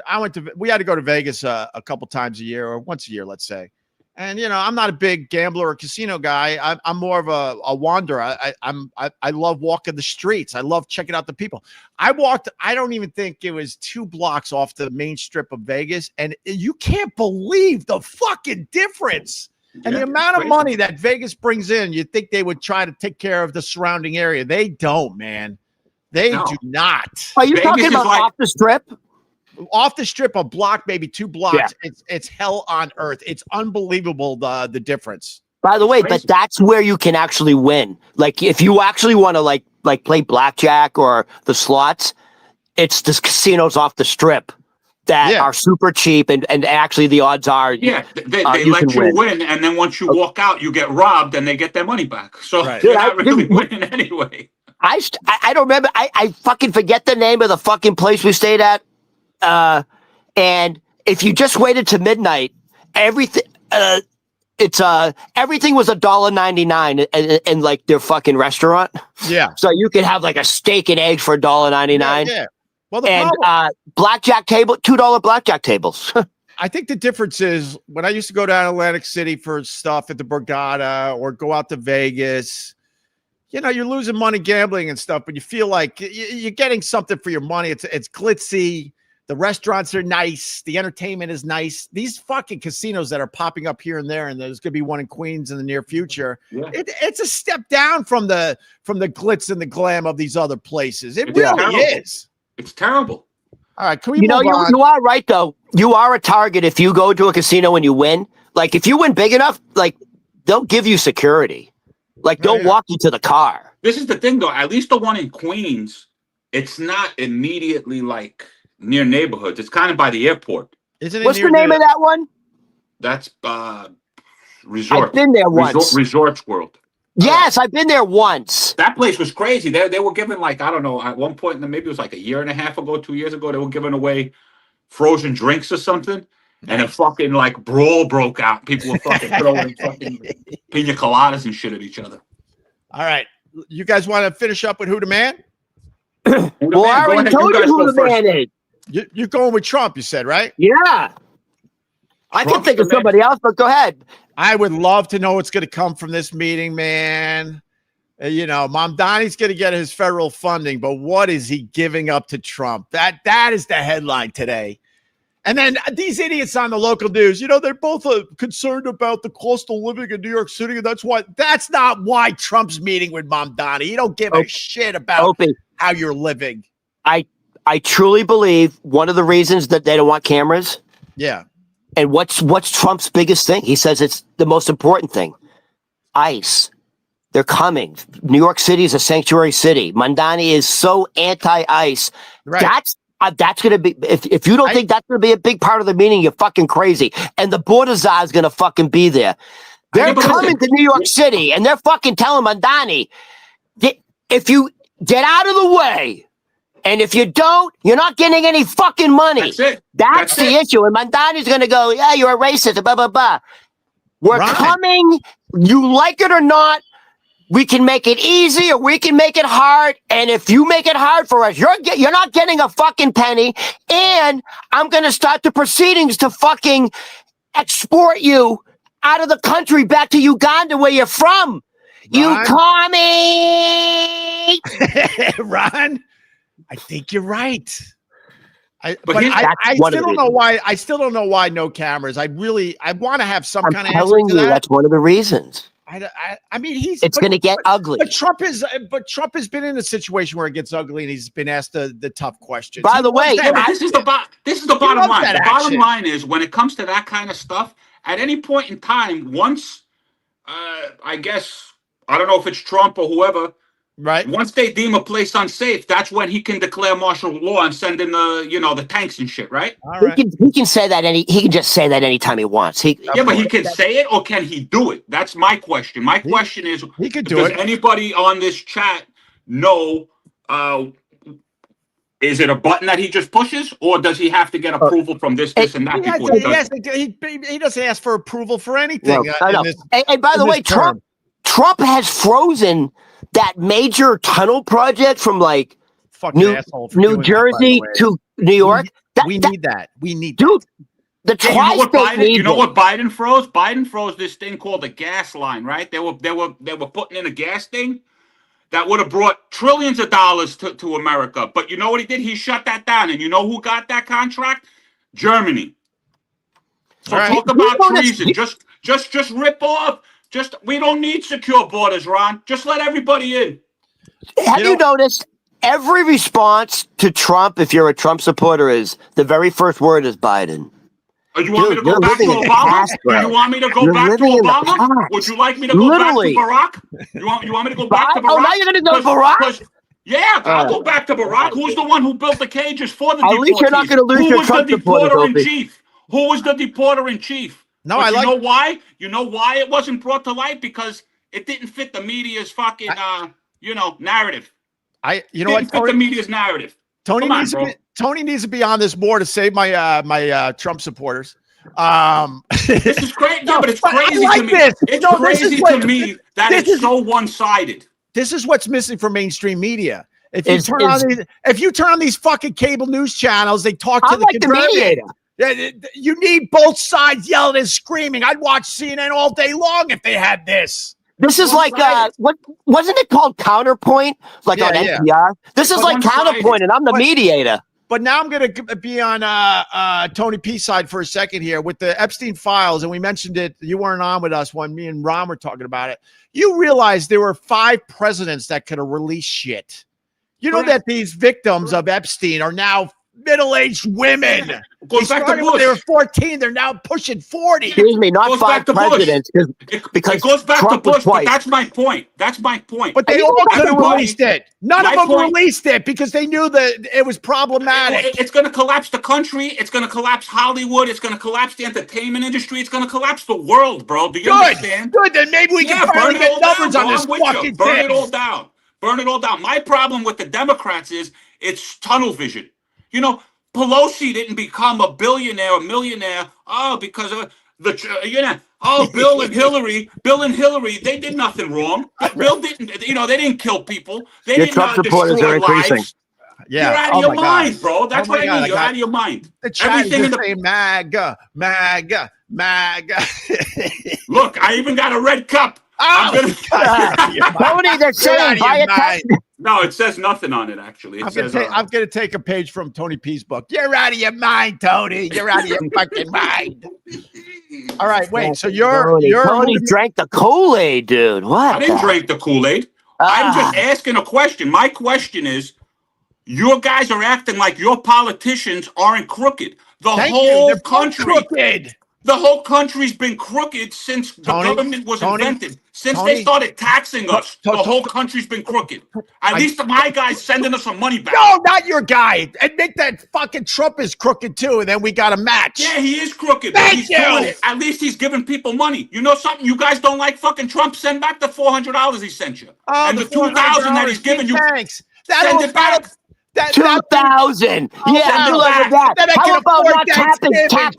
We had to go to Vegas a couple times a year or once a year, let's say. And, I'm not a big gambler or casino guy. I'm more of a wanderer. I love walking the streets. I love checking out the people. I don't even think it was 2 blocks off the main strip of Vegas. And you can't believe the fucking difference. And the amount of money that Vegas brings in, you'd think they would try to take care of the surrounding area. They don't, man. They do not. Are you talking about off the strip? Off the strip, a block, maybe 2 blocks. Yeah. It's hell on earth. It's unbelievable the difference. By the way, but that's where you can actually win. Like if you actually want to like play blackjack or the slots, it's the casinos off the strip that are super cheap and actually the odds are they let you win, and then once you walk out you get robbed and they get their money back, so you're not really winning anyway. I don't remember. I fucking forget the name of the fucking place we stayed at, and if you just waited to midnight, everything everything was $1.99 in like their fucking restaurant. So you could have like a steak and eggs for $1.99. Well, blackjack table, $2 blackjack tables. I think the difference is when I used to go down to Atlantic City for stuff at the Borgata or go out to Vegas, you're losing money gambling and stuff, but you feel like you're getting something for your money. It's glitzy. The restaurants are nice. The entertainment is nice. These fucking casinos that are popping up here and there, and there's going to be one in Queens in the near future. Yeah. It's a step down from the glitz and the glam of these other places. It really is. It's terrible. All right, can we move on? You are right, though. You are a target if you go to a casino and you win. Like, if you win big enough, like, they'll give you security. Like, they'll walk you to the car. This is the thing, though. At least the one in Queens, it's not immediately, like, near neighborhoods. It's kind of by the airport. Isn't it? What's the name of that one? That's Resort. I've been there once. Resorts World. Yes, I've been there once. That place was crazy. They were giving, like, I don't know, at one point, maybe it was like a year and a half ago, 2 years ago, they were giving away frozen drinks or something. And a fucking, like, brawl broke out. People were fucking throwing fucking pina coladas and shit at each other. All right. You guys want to finish up with Who the Man? Well, I already told you who the man is. You're going with Trump, you said, right? Yeah. I can think of somebody else, but go ahead. I would love to know what's going to come from this meeting, man. Mamdani's going to get his federal funding, but what is he giving up to Trump? That is the headline today. And then these idiots on the local news, they're both concerned about the cost of living in New York City. And that's not why Trump's meeting with Mamdani. You don't give a shit about Opie, how you're living. I truly believe one of the reasons that they don't want cameras. Yeah. And what's Trump's biggest thing? He says it's the most important thing. ICE. They're coming. New York City is a sanctuary city. Mamdani is so anti-ICE. Right. That's going to be, if you don't think that's going to be a big part of the meeting, you're fucking crazy. And the border czar is going to fucking be there. They're coming to New York City and they're fucking telling Mamdani, if you get out of the way, and if you don't, you're not getting any fucking money. That's the issue. And Mamdani's going to go, yeah, you're a racist, blah, blah, blah. We're coming, you like it or not. We can make it easy or we can make it hard. And if you make it hard for us, you're not getting a fucking penny. And I'm going to start the proceedings to fucking export you out of the country back to Uganda where you're from. You commie! Ron, I think you're right. I still don't know why. I still don't know why no cameras. I want to have some kind of answer to that. That's one of the reasons. I mean, it's going to get ugly. But Trump has been in a situation where it gets ugly, and he's been asked the tough questions. By the way, this is the bottom line. The bottom line is when it comes to that kind of stuff, at any point in time, once I guess I don't know if it's Trump or whoever. Right. Once they deem a place unsafe, that's when he can declare martial law and send in the tanks and shit, right? He can say that he can just say that anytime he wants. But he can say it or can he do it? That's my question. My question is, he could do it. Does anybody on this chat know? Is it a button that he just pushes, or does he have to get approval from this and that? He doesn't ask for approval for anything. No, I know. And by the way, Trump has frozen that major tunnel project from like New Jersey to New York. We need that. Dude, the you know what Biden froze? Biden froze this thing called the gas line, right? They were putting in a gas thing that would have brought trillions of dollars to America. But you know what he did? He shut that down. And you know who got that contract? Germany. So talk about treason. Just rip off. We don't need secure borders, Ron. Just let everybody in. Have you noticed every response to Trump, if you're a Trump supporter, is the very first word is Biden. You want me to go back to Obama? You want me to go back to Obama? Would you like me to go back to Barack? You want me to go back to Barack? Oh, now you're going to go to Barack? Yeah, I'll go back to Barack. Who's the one who built the cages for the deportees? At least you're not going to lose your Trump supporters, Who was the deporter in chief? No, you know why? You know why it wasn't brought to light? Because it didn't fit the media's fucking narrative. Fit the media's narrative. Tony needs to be on this more to save my Trump supporters. This is great. Yeah, but it's crazy to me. It's crazy to me that it's so one-sided. This is what's missing from mainstream media. If you turn on these fucking cable news channels, they talk to the mediator. You need both sides yelling and screaming. I'd watch CNN all day long if they had this. This is like what wasn't it called Counterpoint? On NPR. This is like Counterpoint, and I'm the mediator. But now I'm going to be on Tony P's side for a second here with the Epstein files, and we mentioned it. You weren't on with us when me and Ron were talking about it. You realize there were 5 presidents that could have released shit. You know that these victims of Epstein are now middle-aged women. They started when they were 14. They're now pushing 40. Excuse me, not 5 presidents. Because it goes back Trump to Bush, but that's my point. But they all could have released it. None of them released it because they knew that it was problematic. It's going to collapse the country. It's going to collapse Hollywood. It's going to collapse the entertainment industry. It's going to collapse the world, bro. Do you understand? Good. Then maybe we can finally get numbers on this fucking thing. Burn it all down. Burn it all down. My problem with the Democrats is it's tunnel vision. Pelosi didn't become a billionaire or millionaire because of Bill and Hillary, they did nothing wrong. Bill didn't, they didn't kill people. They didn't destroy lives. Yeah. You're out of your mind, bro. That's what I mean. You're out of your mind. The chat is just saying MAGA. Look, I even got a red cup. Tony, they're saying buy a No, it says nothing on it, actually. I'm going to take a page from Tony P's book. You're out of your mind, Tony. You're out of your fucking mind. All right, wait. So Tony drank the Kool-Aid, dude. What? I didn't drink the Kool-Aid. I'm just asking a question. My question is, your guys are acting like your politicians aren't crooked. The whole country's been crooked since the government was invented. Since they started taxing us, the whole country's been crooked. At least my guy's sending us some money back. No, not your guy. Admit that fucking Trump is crooked too, and then we got a match. Yeah, he is crooked. Thank you. Doing it. At least he's giving people money. You know something? You guys don't like fucking Trump? Send back the $400 he sent you. Oh, and the $2,000 that he's giving you. Thanks. Send it back. 2,000. Yeah, you look at that. How about not tapping tips?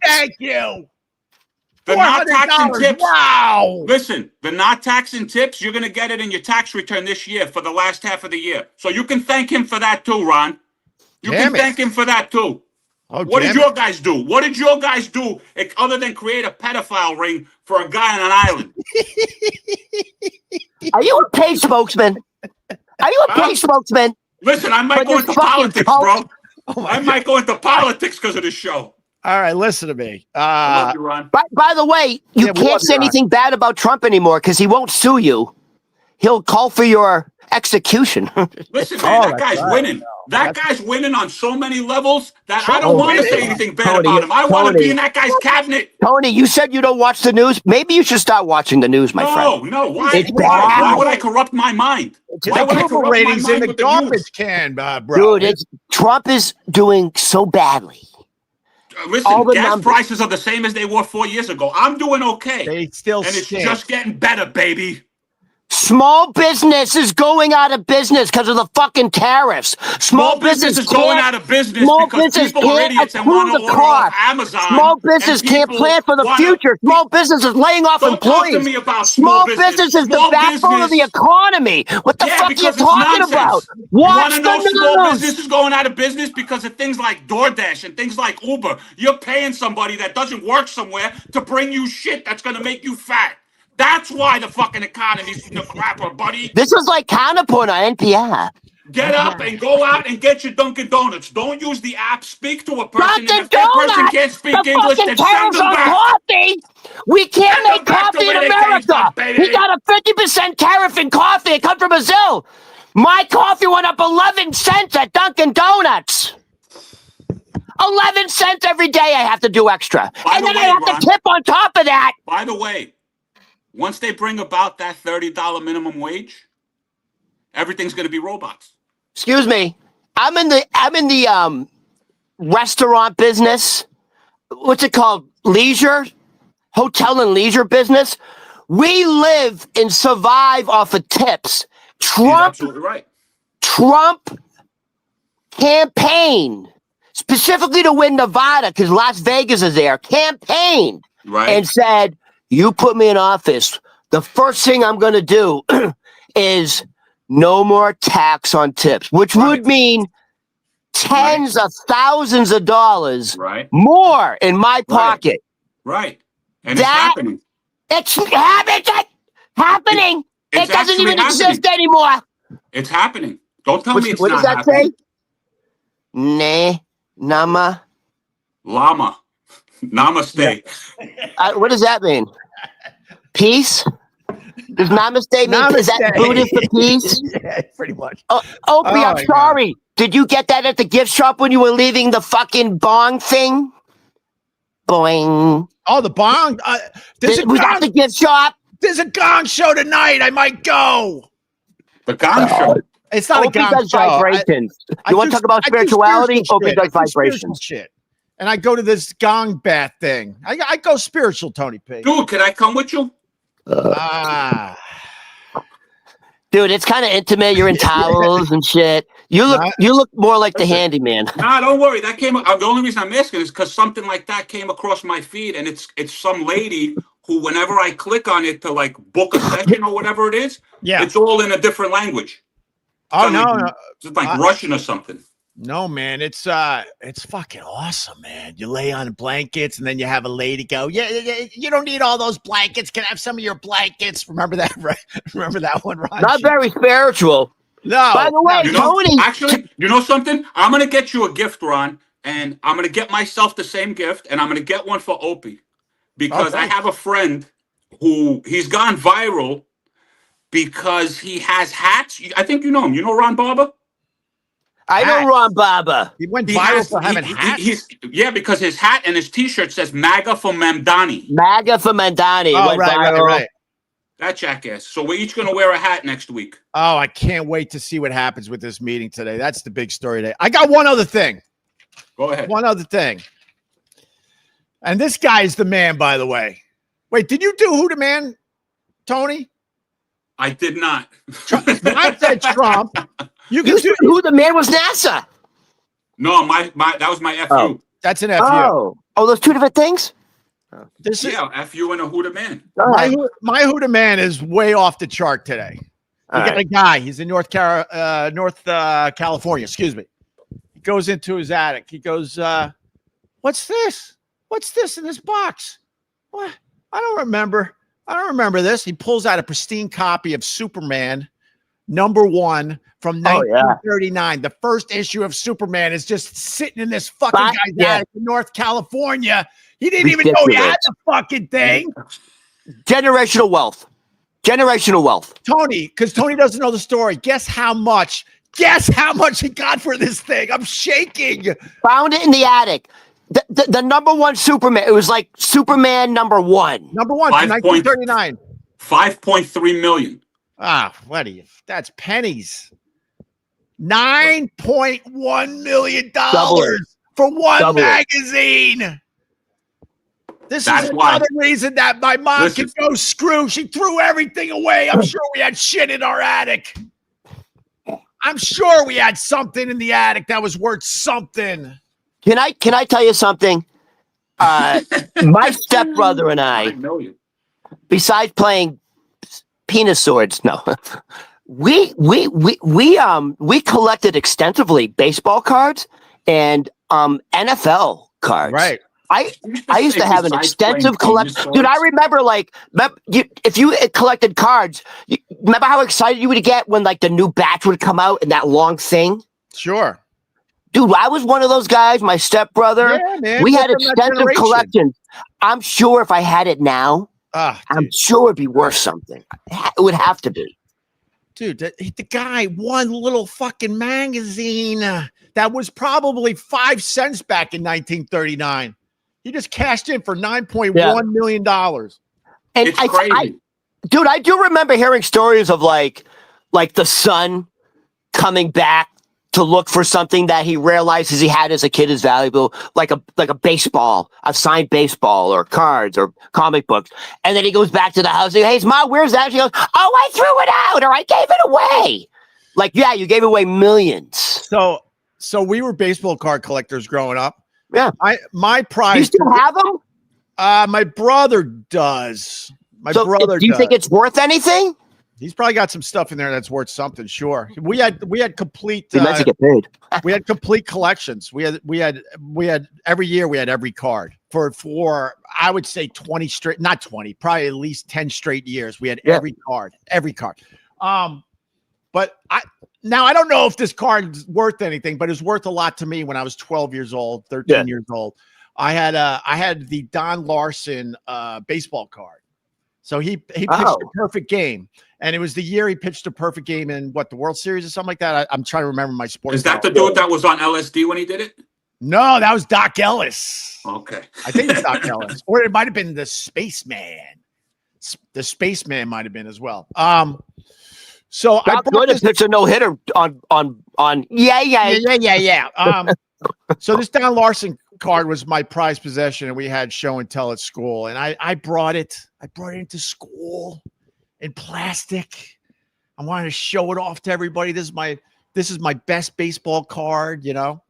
Thank you. The not taxing tips. Wow. Listen, the not taxing tips, you're going to get it in your tax return this year for the last half of the year. So you can thank him for that too, Ron. You can thank him for that too. Oh, what did your guys do? What did your guys do other than create a pedophile ring for a guy on an island? Are you a paid spokesman? Are you a paid spokesman? Listen, I might go into politics, bro. I might go into politics because of this show. All right, listen to me. I love you, Ron. By the way, you can't say anything bad about Trump anymore because he won't sue you. He'll call for your execution. Listen, man, that guy's winning. That guy's winning on so many levels that I don't want to say anything bad about him. I want to be in that guy's cabinet. Tony, you said you don't watch the news. Maybe you should start watching the news, my friend. No. Why would I corrupt my mind? Why would I corrupt ratings my mind in the garbage can, bro? Dude, Trump is doing so badly. Listen, gas prices are the same as they were 4 years ago. I'm doing okay. They still and it's just getting better, baby. Small business is going out of business because of the fucking tariffs. Small business is going out of business because people are idiots and want to order off Amazon. Small business can't plan for the future. Small business is laying off employees. Talk to me about small business is the backbone of the economy. What the fuck are you talking about? Watch the news. Small business is going out of business because of things like DoorDash and things like Uber. You're paying somebody that doesn't work somewhere to bring you shit that's going to make you fat. That's why the fucking economy's the crapper, buddy. This is like counterpoint on NPR. Get up and go out and get your Dunkin' Donuts. Don't use the app. Speak to a person. Dunkin' And if that person can't speak English, then send them back. Coffee. We can't make coffee in America. We got a 50% tariff in coffee. It comes from Brazil. My coffee went up 11 cents at Dunkin' Donuts. 11 cents every day I have to do extra. And then I have to tip on top of that. By the way, once they bring about that $30 minimum wage, everything's going to be robots. Excuse me. I'm in the restaurant business. What's it called? Leisure, hotel and leisure business. We live and survive off of tips. He's absolutely right. Trump campaigned specifically to win Nevada because Las Vegas is there. Campaigned and said, "You put me in office, the first thing I'm going to do is no more tax on tips," which would mean tens of thousands of dollars more in my pocket. Right. And it's happening. It's happening. It doesn't even exist anymore. It's happening. Don't tell me it's not happening. What does that say? Ne, nama. Llama. Namaste. What does that mean? Peace? Does namaste mean, is that Buddhist for peace? Yeah, pretty much. Opie, I'm sorry. God. Did you get that at the gift shop when you were leaving the fucking bong thing? Boing. Oh, the bong? Was that the gift shop? There's a gong show tonight. I might go. The gong show? It's not a gong does show. Vibrations. You want to talk about spirituality? Opie does vibrations. Shit. And I go to this gong bath thing. I go spiritual, Tony P. Dude, can I come with you? Dude, it's kind of intimate. You're in towels and shit. You look more like the handyman. Nah, don't worry. That came. The only reason I'm asking is because something like that came across my feed, and it's some lady who, whenever I click on it to like book a session or whatever it is, it's all in a different language. It's like Russian or something. No, man, it's fucking awesome, man. You lay on blankets and then you have a lady go, yeah, you don't need all those blankets. Can I have some of your blankets? Remember that, right? Remember that one, Ron? Not very spiritual. No. By the way, Tony. Actually, you know something? I'm going to get you a gift, Ron, and I'm going to get myself the same gift, and I'm going to get one for Opie. Because I have a friend who he's gone viral because he has hats. I think you know him. You know Ron Barber? I know Ron Barber. He went viral for having hats? Because his hat and his T-shirt says MAGA for Mamdani. MAGA for Mamdani. Oh, right. That jackass. So we're each going to wear a hat next week. Oh, I can't wait to see what happens with this meeting today. That's the big story today. I got one other thing. Go ahead. One other thing. And this guy is the man, by the way. Wait, did you do Who the Man, Tony? I did not. I said Trump. You do Who the Man was NASA. No, that was my FU. Oh, that's an FU. Oh, those two different things? FU and a Who the Man. My Who the Man is way off the chart today. You got a guy. He's in North California. Excuse me. He goes into his attic. He goes, "What's this? What's this in this box? What? I don't remember this." He pulls out a pristine copy of Superman #1 from 1939. The first issue of Superman is just sitting in this fucking guy's attic in North California. He didn't even know he had the fucking thing. Generational wealth. Tony, because Tony doesn't know the story. Guess how much he got for this thing? I'm shaking. Found it in the attic. The #1 Superman. It was like Superman #1. #1 from 1939. 5.3 million. What are you? That's pennies. $9.1 million for one magazine. This is another reason that my mom can go screw. She threw everything away. I'm sure we had shit in our attic. I'm sure we had something in the attic that was worth something. Can I tell you something? My stepbrother and I, besides playing penis swords, we collected extensively baseball cards and NFL cards. Right. I used to have an extensive collection. Dude, I remember if you collected cards, remember how excited you would get when like the new batch would come out and that long thing? Sure. Dude, I was one of those guys, my stepbrother. Yeah, man. We had extensive collections. I'm sure if I had it now, I'm sure it'd be worth something. It would have to be. Dude, the guy, one little fucking magazine that was probably 5 cents back in 1939. He just cashed in for $9.1 million. And it's crazy. Dude, I do remember hearing stories of like the son coming back to look for something that he realizes he had as a kid is valuable, like a baseball, a signed baseball or cards or comic books. And then he goes back to the house and hey, Mom, where's that? She goes, oh, I threw it out or I gave it away. Like, yeah, you gave away millions. So we were baseball card collectors growing up. Yeah. My prize. You still have them? My brother does. Do you think it's worth anything? He's probably got some stuff in there that's worth something. Sure. We had complete. He meant to get paid. We had complete collections. We had every year we had every card for I would say 20 straight, not 20, probably at least 10 straight years. We had every card. But I don't know if this card is worth anything, but it's worth a lot to me when I was 12 years old, 13 years old. I had the Don Larson baseball card. So he pitched a perfect game. And it was the year he pitched a perfect game in the World Series or something like that. I'm trying to remember my sports. Is that the dude that was on LSD when he did it? No, that was Doc Ellis. Okay. I think it's Doc Ellis. Or it might have been the Spaceman. The Spaceman might have been as well. So I bought this pitch a no-hitter on so this Don Larson card was my prized possession, and we had show and tell at school. And I brought it into school in plastic. I wanted to show it off to everybody. This is my best baseball card, you know.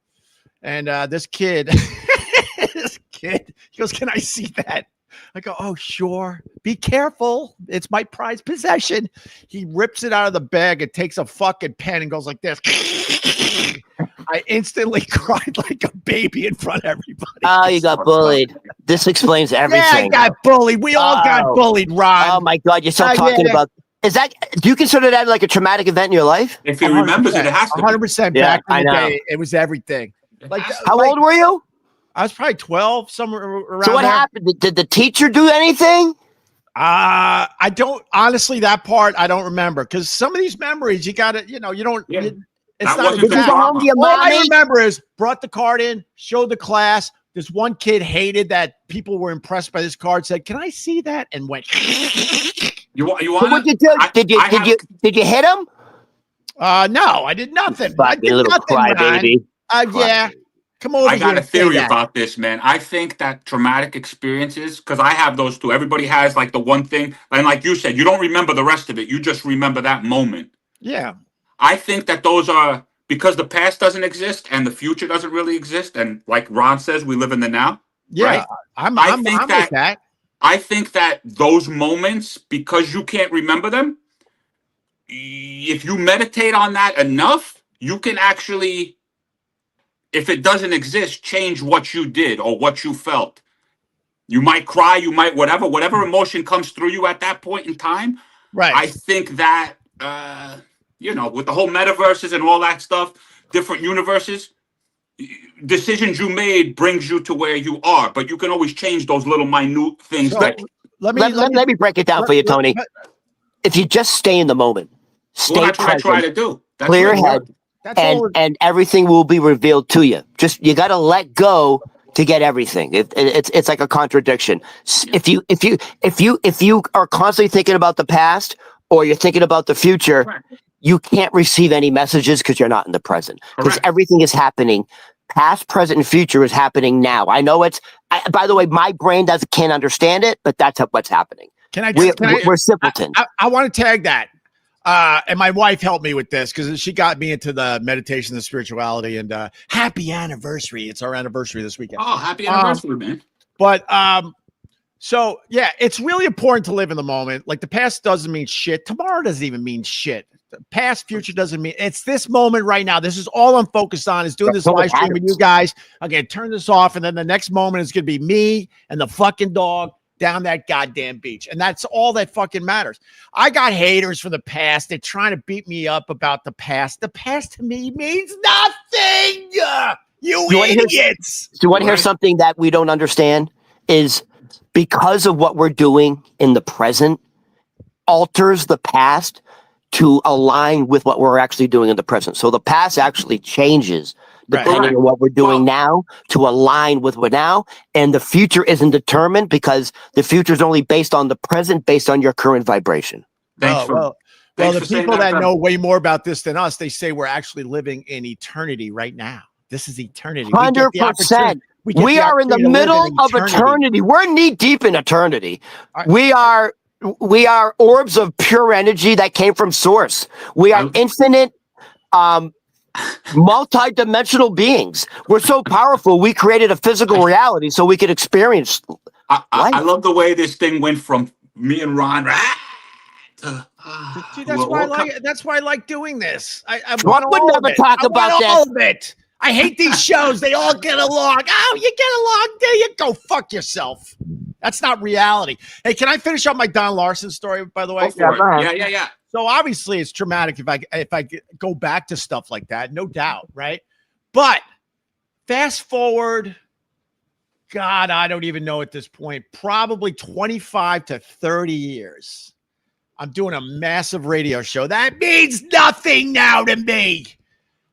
And this kid, he goes, "Can I see that?" I go, "Oh, sure. Be careful. It's my prized possession." He rips it out of the bag and takes a fucking pen and goes like this. I instantly cried like a baby in front of everybody. Oh, you got bullied. This explains everything. Yeah, I got bullied. We all got bullied, Ron. Oh my God, you're still talking about Do you consider that like a traumatic event in your life? If he remembers it, it has to 100%. Back in the day, it was everything. How old were you? I was probably 12, somewhere around. So what happened? Did the teacher do anything? I don't, honestly, that part I don't remember, because some of these memories you got to, you don't. Yeah. It's not exact. All I remember is brought the card in, showed the class. This one kid hated that people were impressed by this card. Said, "Can I see that?" And went. You want? So what did you do? Did you hit him? No, I did nothing. I did little nothing, crybaby. Yeah. Come over. I got a theory about this, man. I think that traumatic experiences, because I have those too. Everybody has like the one thing, and like you said, you don't remember the rest of it. You just remember that moment. Yeah. I think that those are because the past doesn't exist and the future doesn't really exist, and like Ron says, we live in the now. Yeah, right? I'm with that. I think that those moments, because you can't remember them, if you meditate on that enough, you can actually, if it doesn't exist, change what you did or what you felt. You might cry, you might whatever emotion comes through you at that point in time. Right. I think that, with the whole metaverses and all that stuff, different universes, decisions you made brings you to where you are, but you can always change those little minute things. So let me break it down for you, Tony. If you just stay in the moment, stay present, what I try to do. Clear your head, and everything will be revealed to you. Just you got to let go to get everything. It's like a contradiction. If you are constantly thinking about the past or you're thinking about the future, you can't receive any messages because you're not in the present. Because everything is happening. Past, present, and future is happening now. I know by the way, my brain can't understand it, but that's what's happening. We're simpletons. I want to tag that. And my wife helped me with this because she got me into the meditation and spirituality, and happy anniversary. It's our anniversary this weekend. Oh, happy anniversary, man. But so yeah, it's really important to live in the moment. Like the past doesn't mean shit. Tomorrow doesn't even mean shit. The past, future doesn't mean it's this moment right now. This is all I'm focused on is doing this live stream with you guys. Okay, turn this off. And then the next moment is going to be me and the fucking dog down that goddamn beach. And that's all that fucking matters. I got haters for the past. They're trying to beat me up about the past. The past to me means nothing. You idiots. Do you want to hear something that we don't understand? Is because of what we're doing in the present alters the past to align with what we're actually doing in the present. So the past actually changes depending on what we're doing now to align with what now. And the future isn't determined because the future is only based on the present, based on your current vibration. Well, the people that know way more about this than us, they say we're actually living in eternity right now. This is eternity. 100%. We are in the middle of eternity. We're knee deep in eternity. We are orbs of pure energy that came from source. We are infinite, multi-dimensional beings. We're so powerful. We created a physical reality so we could experience life. I love the way this thing went from me and Ron. See, that's why I like doing this. I Trump would never talk about all of it. I hate these shows. They all get along. Oh, you get along. There you go. Fuck yourself. That's not reality. Hey, can I finish up my Don Larson story, by the way? Yeah. So obviously it's traumatic if I go back to stuff like that, no doubt, right? But fast forward, God, I don't even know at this point, probably 25 to 30 years. I'm doing a massive radio show. That means nothing now to me.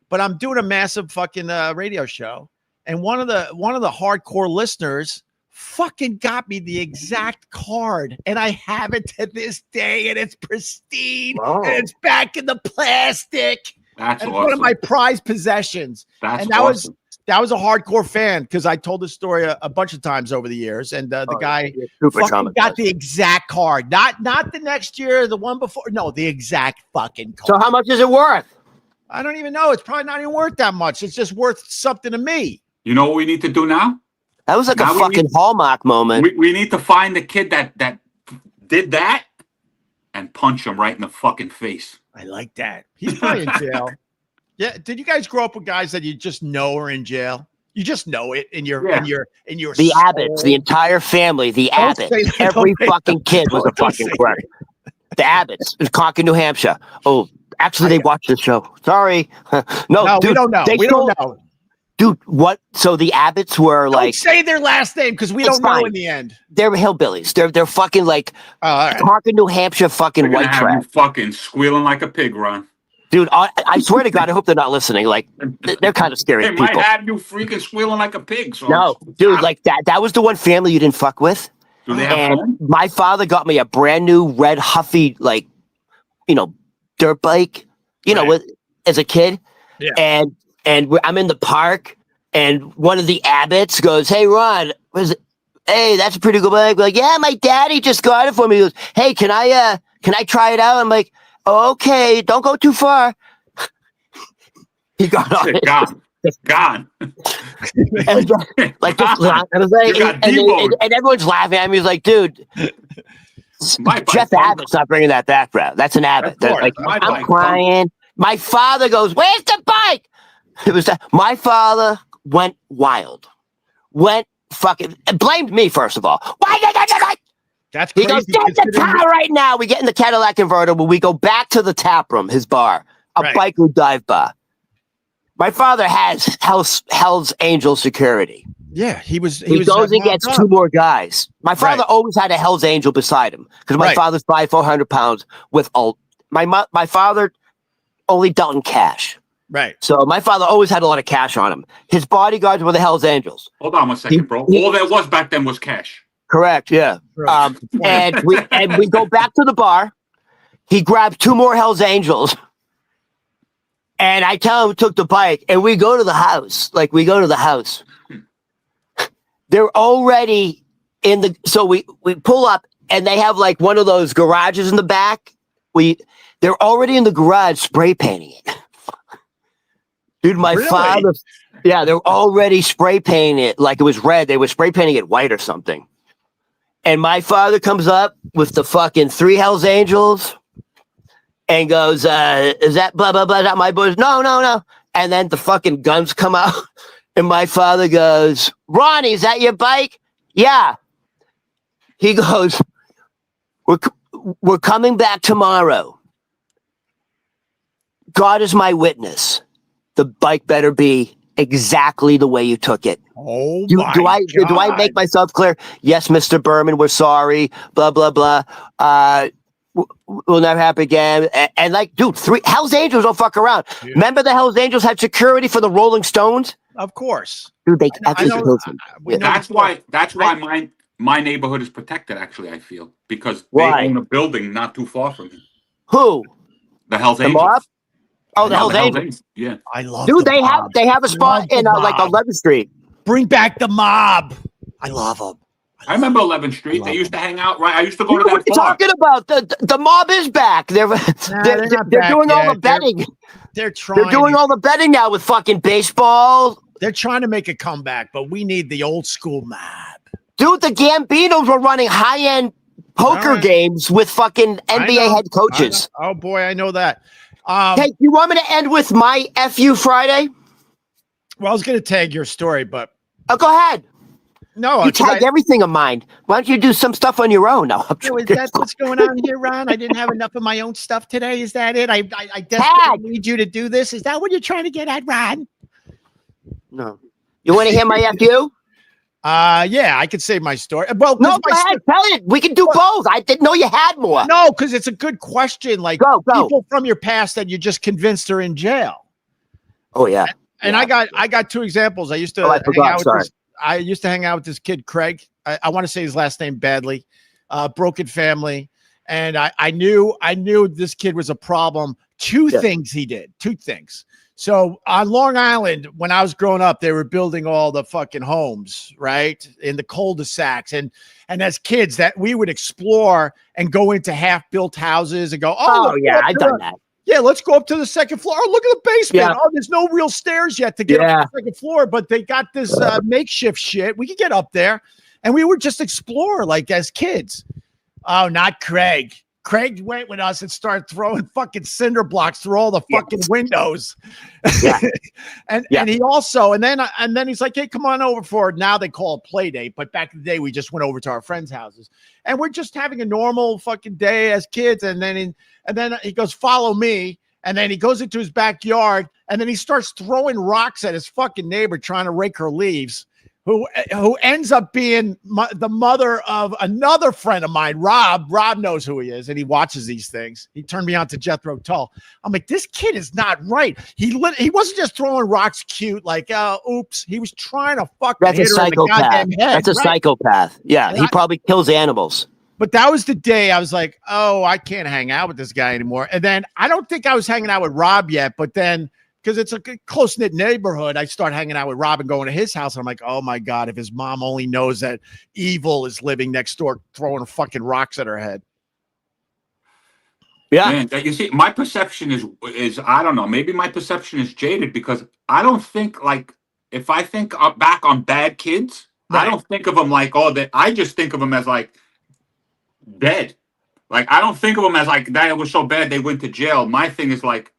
But I'm doing a massive fucking radio show. And one of the hardcore listeners fucking got me the exact card, and I have it to this day, and it's pristine, and it's back in the plastic. That's awesome. One of my prized possessions. That was a hardcore fan because I told this story a bunch of times over the years, and the guy fucking got the exact card, not the next year, the one before, no, the exact fucking card. So how much is it worth? I don't even know. It's probably not even worth that much. It's just worth something to me. You know what we need to do now? That was like a fucking Hallmark moment. We need to find the kid that did that and punch him right in the fucking face. I like that. He's probably in jail. Yeah. Did you guys grow up with guys that you just know are in jail? You just know it in your the Abbotts, the entire family, the Abbotts. Every fucking kid was a fucking clerk. The Abbotts in Concord, New Hampshire. Oh, actually, they watched the show. Sorry. No, dude, we don't know. We don't know. Dude, what? So the Abbotts were don't say their last name because we don't know in the end. They're hillbillies. They're fucking like right. Concord, New Hampshire fucking white trash. You fucking squealing like a pig, Ron. Dude, I swear to God, I hope they're not listening. Like, they're kind of scary people. They might have you freaking squealing like a pig. So no, dude, like that was the one family you didn't fuck with. Do they have fun? My father got me a brand new red Huffy, like, dirt bike, as a kid. Yeah. And I'm in the park, and one of the Abbotts goes, "Hey, Ron, hey, that's a pretty good bike." We're like, "Yeah, my daddy just got it for me." He goes, "Hey, can I try it out?" I'm like, "Oh, okay, don't go too far." He got on it. Gone. And, like, just, I was like, and everyone's laughing at me. He's like, "Dude, Jeff Abbott's not bringing that back, bro. That's an Abbott." Like, I'm crying. My father goes, "Where's the bike?" It was that my father went wild, went fucking blamed me first of all. Why did I? That's crazy. He goes, "Get the car right now." We get in the Cadillac convertible. We go back to the tap room, his bar, a biker dive bar. My father has Hell's Angel security. Yeah, he goes and gets 2 more guys. My father always had a Hell's Angel beside him because my father's 400 pounds with my father only dealt in cash. Right. So my father always had a lot of cash on him. His bodyguards were the Hell's Angels. Hold on 1 second, bro. All there was back then was cash. Correct. Yeah. And we go back to the bar. He grabbed 2 more Hell's Angels. And I tell him took the bike, and we go to the house. They're already in the. So we pull up, and they have like one of those garages in the back. They're already in the garage spray painting it. Dude, my father, they're already spray painting it like it was red. They were spray painting it white or something. And my father comes up with the fucking 3 Hell's Angels and goes, "Is that blah, blah, blah, is that my boys?" No. And then the fucking guns come out. And my father goes, "Ronnie, is that your bike?" "Yeah." He goes, we're coming back tomorrow. God is my witness. The bike better be exactly the way you took it." Oh, do I make myself clear? "Yes, Mr. Berman, we're sorry. Blah blah blah. We'll never happen again." And like, dude, 3 Hell's Angels don't fuck around. Yeah. Remember the Hell's Angels had security for the Rolling Stones? Of course, dude. They actually killed them. That's why my neighborhood is protected. Actually, I feel because they own a building not too far from me. Who? The Hell's Angels. Mob? Oh, the Hell's Angels. Yeah, I love. Dude, they have a spot in like 11th Street. Bring back the mob. I love them. I remember 11th Street. They used to hang out. Right, I used to go to that. What are you talking about? The mob is back. They're doing all the betting. They're trying. They're doing all the betting now with fucking baseball. They're trying to make a comeback, but we need the old school mob. Dude, the Gambinos were running high-end poker games with fucking NBA head coaches. Oh boy, I know that. Hey, you want me to end with my FU Friday? Well, I was going to tag your story, but go ahead. No, you tag everything of mine. Why don't you do some stuff on your own? No, is that what's going on here, Ron? I didn't have enough of my own stuff today. Is that it? I desperately need you to do this. Is that what you're trying to get at, Ron? No. You want to hear my FU? Yeah, I could say my story. Well, no, go ahead, tell it. We can do both. I didn't know you had more. No, because it's a good question. Like people from your past that you just convinced are in jail. Oh yeah. And I got 2 examples. I used to hang out with this kid, Craig. I want to say his last name badly. Broken family. And I knew this kid was a problem. 2 things he did. 2 things. So on Long Island, when I was growing up, they were building all the fucking homes, right? In the cul-de-sacs. And as kids that we would explore and go into half-built houses and go, oh yeah, I've done that. Yeah, let's go up to the 2nd floor. Oh, look at the basement. Yeah. Oh, there's no real stairs yet to get up to the 2nd floor, but they got this makeshift shit. We could get up there. And we would just explore like as kids. Oh, not Craig. Craig went with us and started throwing fucking cinder blocks through all the fucking windows. Yeah. and he also, and then he's like, hey, come on over for it. Now they call it play date. But back in the day, we just went over to our friends' houses and we're just having a normal fucking day as kids. And then he goes, follow me. And then he goes into his backyard and then he starts throwing rocks at his fucking neighbor, trying to rake her leaves, who ends up being the mother of another friend of mine, Rob. Rob knows who he is, and he watches these things. He turned me on to Jethro Tull. I'm like, this kid is not right. He wasn't just throwing rocks cute, like, oops. He was trying to fucking hit her in the goddamn head. That's a psychopath. Yeah, and he probably kills animals. But that was the day I was like, oh, I can't hang out with this guy anymore. And then I don't think I was hanging out with Rob yet, but then because it's a close-knit neighborhood, I start hanging out with Rob and going to his house. And I'm like, oh, my God, if his mom only knows that evil is living next door, throwing fucking rocks at her head. Yeah. Man, you see, my perception is I don't know, maybe my perception is jaded because I don't think, like, if I think back on bad kids, right. I don't think of them like, I just think of them as, like, dead. Like, I don't think of them as, like, that was so bad they went to jail. My thing is, like,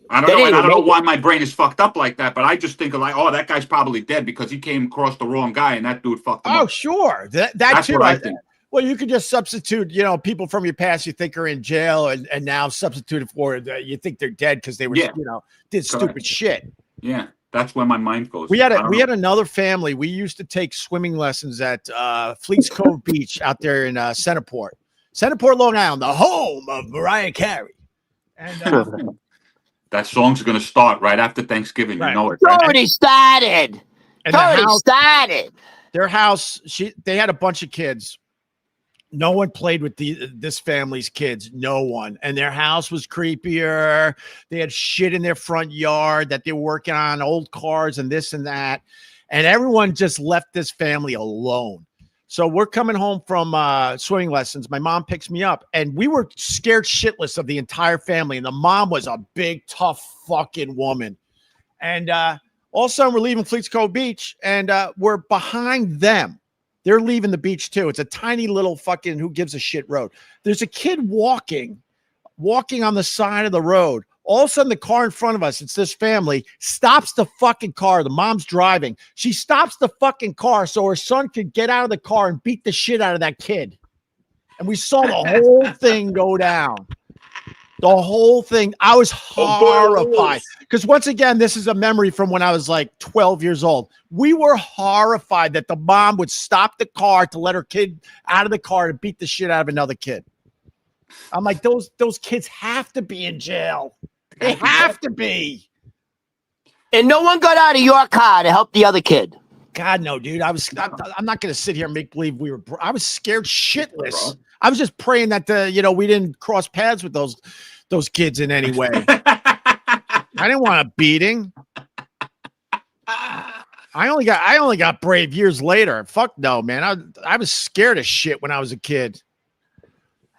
I don't know why my brain is fucked up like that, but I just think of like, oh, that guy's probably dead because he came across the wrong guy and that dude fucked him up. Oh, sure. That's too. What I think. Well, you could just substitute, people from your past you think are in jail and now substitute it for you think they're dead because they were, did stupid shit. Yeah. That's where my mind goes. We had another family. We used to take swimming lessons at Fleets Cove Beach out there in Centerport, Long Island, the home of Mariah Carey. And that song's going to start right after Thanksgiving. Right. You know it. Right? Already started. Started. Their house, they had a bunch of kids. No one played with this family's kids. No one. And their house was creepier. They had shit in their front yard that they were working on, old cars and this and that. And everyone just left this family alone. So we're coming home from swimming lessons. My mom picks me up, and we were scared shitless of the entire family. And the mom was a big, tough fucking woman. And all of a sudden, we're leaving Fleets Cove Beach, and we're behind them. They're leaving the beach, too. It's a tiny little fucking who gives a shit road. There's a kid walking on the side of the road. All of a sudden, the car in front of us, it's this family, stops the fucking car. The mom's driving. She stops the fucking car so her son could get out of the car and beat the shit out of that kid. And we saw the whole thing go down. The whole thing. I was horrified. Because once again, this is a memory from when I was like 12 years old. We were horrified that the mom would stop the car to let her kid out of the car and beat the shit out of another kid. I'm like, those kids have to be in jail. They have to be. And no one got out of your car to help the other kid. God, no, dude. I'm not going to sit here and make believe I was scared shitless. I was just praying that we didn't cross paths with those kids in any way. I didn't want a beating. I only got brave years later. Fuck no, man. I was scared of shit when I was a kid.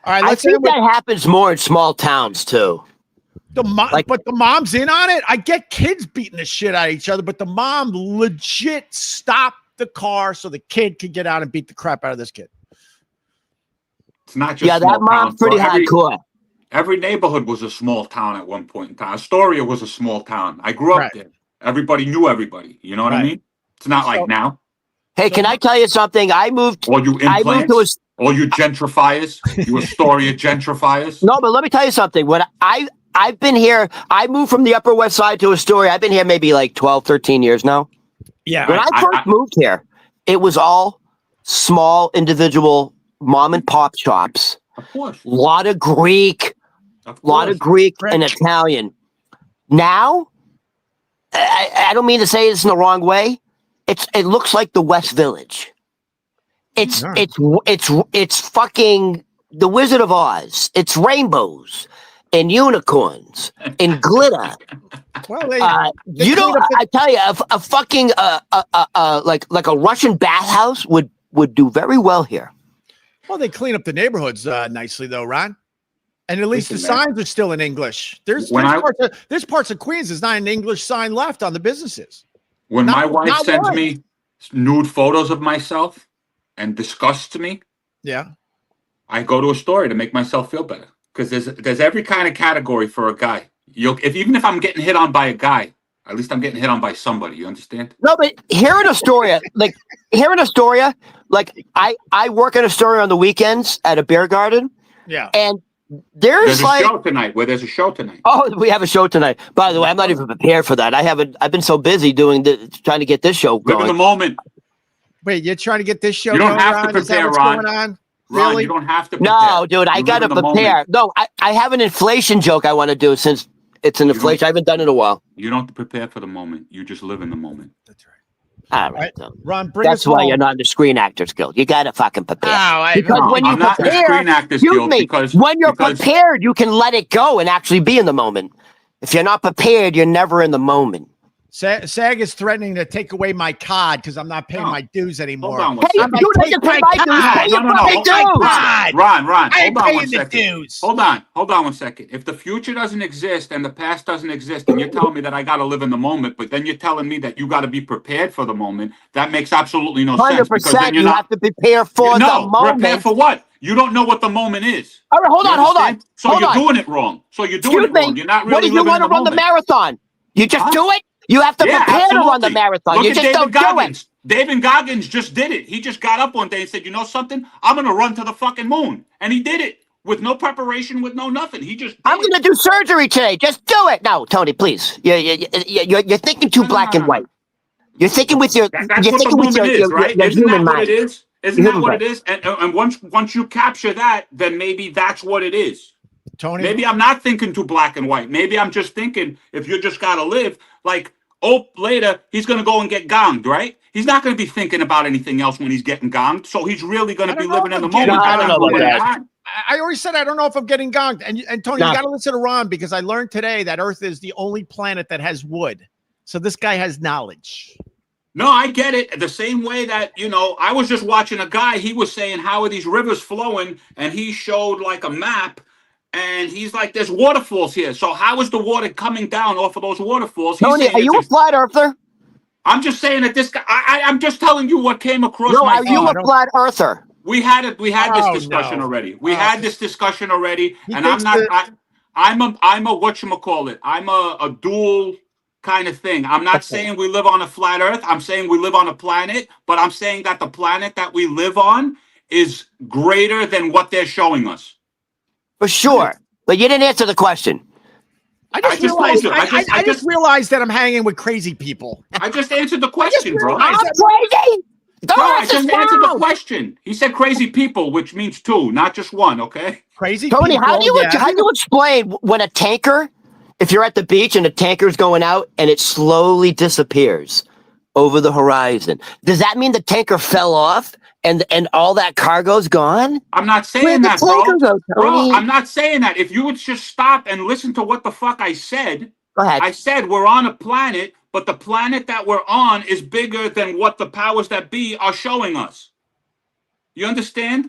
All right, I think that happens more in small towns too. But the mom's in on it. I get kids beating the shit out of each other, but the mom legit stopped the car so the kid could get out and beat the crap out of this kid. It's not just that mom's pretty hardcore. Every neighborhood was a small town at one point in time. Astoria was a small town. I grew up there. Everybody knew everybody. You know what I mean? It's not like now. Hey, can I tell you something? I moved. Or you implants. Or you gentrifiers. You Astoria gentrifiers. No, but let me tell you something. When I've been here, I moved from the Upper West Side to Astoria. I've been here maybe like 12, 13 years now. Yeah. When I first moved here, it was all small, individual mom and pop shops. Of course. A lot of Greek and Italian. Now, I don't mean to say this in the wrong way. It looks like the West Village. It's fucking the Wizard of Oz. It's rainbows and unicorns and glitter. Well, I tell you, a fucking like a Russian bathhouse would do very well here. Well, they clean up the neighborhoods nicely, though, Ron. And at least the signs are still in English. There's parts of Queens there's not an English sign left on the businesses. When my wife sends me nude photos of myself and disgusts me, yeah, I go to a story to make myself feel better because there's every kind of category for a guy. Even if I'm getting hit on by a guy, at least I'm getting hit on by somebody. You understand? No, but here in Astoria, like I work in Astoria on the weekends at a beer garden. Yeah, and there's a show tonight. There's a show tonight. Oh, we have a show tonight. By the way, I'm not even prepared for that. I've been so busy trying to get this show going. Live in the moment. Wait, you're trying to get this show going? You don't going, have to prepare, Ron. Going on? Ron, really? You don't have to prepare. No, dude, I got to prepare. No, I have an inflation joke I want to do since it's an inflation. I haven't done it in a while. You don't have to prepare for the moment. You just live in the moment. That's right. All right, Ron, bring that's why you're not in the Screen Actors Guild. You got to fucking prepare. Because when you prepare, when you're prepared, you can let it go and actually be in the moment. If you're not prepared, you're never in the moment. SAG is threatening to take away my card because I'm not paying my dues anymore. Hold on Ron, hold on one second. If the future doesn't exist and the past doesn't exist, and you're telling me that I got to live in the moment, but then you're telling me that you got to be prepared for the moment, that makes absolutely no sense. 100%. You have to prepare for the moment. Prepare for what? You don't know what the moment is. All right, hold on. So you're doing it wrong. You're not really. What do you want to run the marathon? You just do it? You have to prepare to run the marathon. Look you just don't do it. David Goggins just did it. He just got up one day and said, "You know something? I'm going to run to the fucking moon," and he did it with no preparation, with no nothing. He just. I'm going to do surgery today. Just do it. No, Tony, please. You're thinking too black and white. You're thinking with your. That's what the moment is, right? Isn't that what it is? Isn't that what it is? And once you capture that, then maybe that's what it is. Tony, maybe I'm not thinking too black and white. Maybe I'm just thinking if you just got to live like. Later, he's going to go and get gonged, right? He's not going to be thinking about anything else when he's getting gonged. So he's really going to be living in the moment. I don't know about that. I already said I don't know if I'm getting gonged. And Tony, you got to listen to Ron because I learned today that Earth is the only planet that has wood. So this guy has knowledge. No, I get it. The same way that, I was just watching a guy. He was saying, how are these rivers flowing? And he showed like a map. And he's like, there's waterfalls here. So how is the water coming down off of those waterfalls? Tony, are you a flat earther? I'm just saying that this guy, I'm just telling you what came across my feed. Are you a flat earther? We had this discussion already. We had this discussion already. And I'm not, I'm a whatchamacallit. I'm a dual kind of thing. I'm not saying we live on a flat earth. I'm saying we live on a planet, but I'm saying that the planet that we live on is greater than what they're showing us. For sure. But you didn't answer the question. I just realized that I'm hanging with crazy people. I just answered the question, bro. I'm crazy. I just answered the question. He said crazy people, which means two, not just one, okay? Crazy Tony, people. how do you explain when a tanker, if you're at the beach and a tanker's going out and it slowly disappears over the horizon, does that mean the tanker fell off? And all that cargo's gone? I'm not saying that, bro. I'm not saying that. If you would just stop and listen to what the fuck I said. Go ahead. I said we're on a planet, but the planet that we're on is bigger than what the powers that be are showing us. You understand?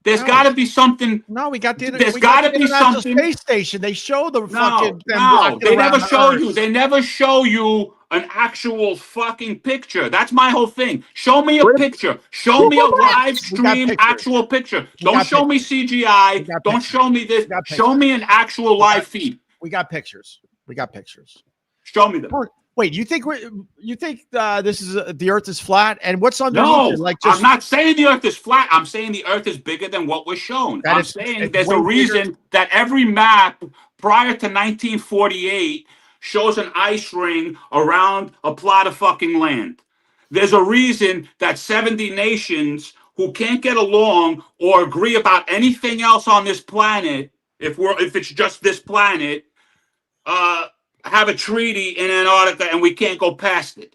There's got to be something. No, we got the. There's got to be something. Space station. They show the fucking. No, they never show you. They never show you an actual fucking picture. That's my whole thing. Show me a picture. Show me a live stream actual picture. Don't show me CGI. Don't show me this. Show me an actual live feed. We got pictures. Show me them. Wait, you think this is the Earth is flat? And what's underneath? No, Like I'm not saying the Earth is flat. I'm saying the Earth is bigger than what was shown. I'm saying there's a reason that every map prior to 1948 shows an ice ring around a plot of fucking land. There's a reason that 70 nations who can't get along or agree about anything else on this planet, if it's just this planet, have a treaty in Antarctica and we can't go past it.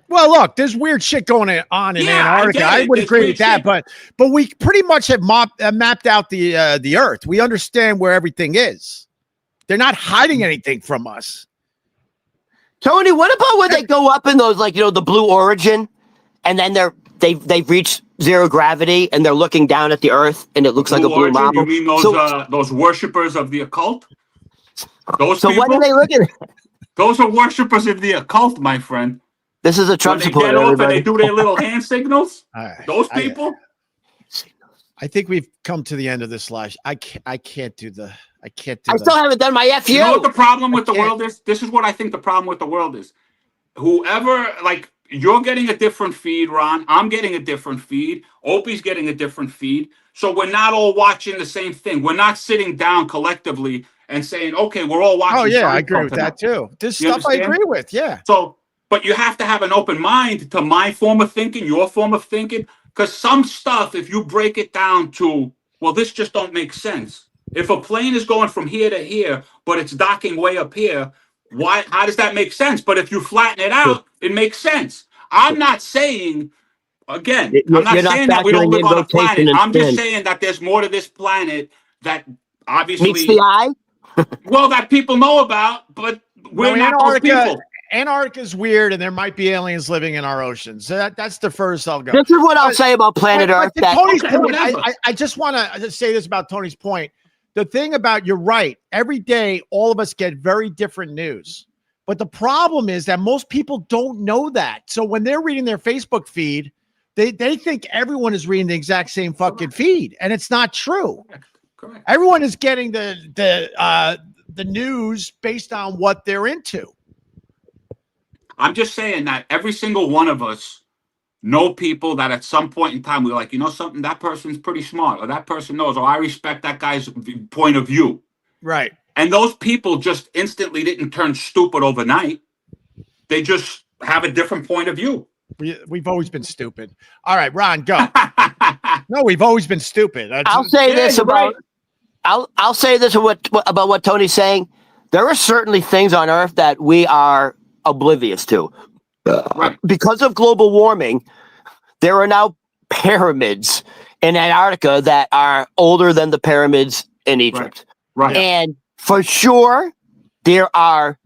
Well, look, there's weird shit going on in Antarctica. I would agree with that, but we pretty much have mapped out the Earth. We understand where everything is. They're not hiding anything from us. Tony, what about when they go up in those, like, the Blue Origin, and then they've reached zero gravity and they're looking down at the Earth and it looks like a blue marble? You mean those worshippers of the occult? Those people? What are they looking at? Those are worshippers of the occult, my friend. This is a Trump supporter. And they do their little hand signals. Those people. I think we've come to the end of this live. I can't do the. I still haven't done my FU. You know what the problem with the world is? This is what I think the problem with the world is. Whoever, like, you're getting a different feed, Ron. I'm getting a different feed. Opie's getting a different feed. So we're not all watching the same thing. We're not sitting down collectively and saying, okay, we're all watching. Oh, yeah, I agree with that, too. This stuff I agree with, yeah. So, but you have to have an open mind to my form of thinking, your form of thinking, because some stuff, if you break it down to, well, this just don't make sense. If a plane is going from here to here, but it's docking way up here, how does that make sense? But if you flatten it out, it makes sense. I'm not saying, again, I'm not saying that we don't live on a planet. I'm just saying that there's more to this planet that obviously meets the eye. Well, that people know about, but we're not those people. Antarctica is weird, and there might be aliens living in our oceans. So that's the first I'll go. This is what I'll say about planet Earth. Tony's point, I just want to say this about Tony's point. The thing about, you're right, every day, all of us get very different news. But the problem is that most people don't know that. So when they're reading their Facebook feed, they think everyone is reading the exact same fucking feed. And it's not true. Correct. Everyone is getting the news based on what they're into. I'm just saying that every single one of us know people that at some point in time we're like, you know something, that person's pretty smart, or that person knows, or I respect that guy's point of view. Right. And those people just instantly didn't turn stupid overnight. They just have a different point of view. We've always been stupid. All right, Ron, go. No, we've always been stupid. I'll say this about I'll say this about what Tony's saying. There are certainly things on Earth that we are oblivious to. Right. Because of global warming, there are now pyramids in Antarctica that are older than the pyramids in Egypt. Right. And for sure, there are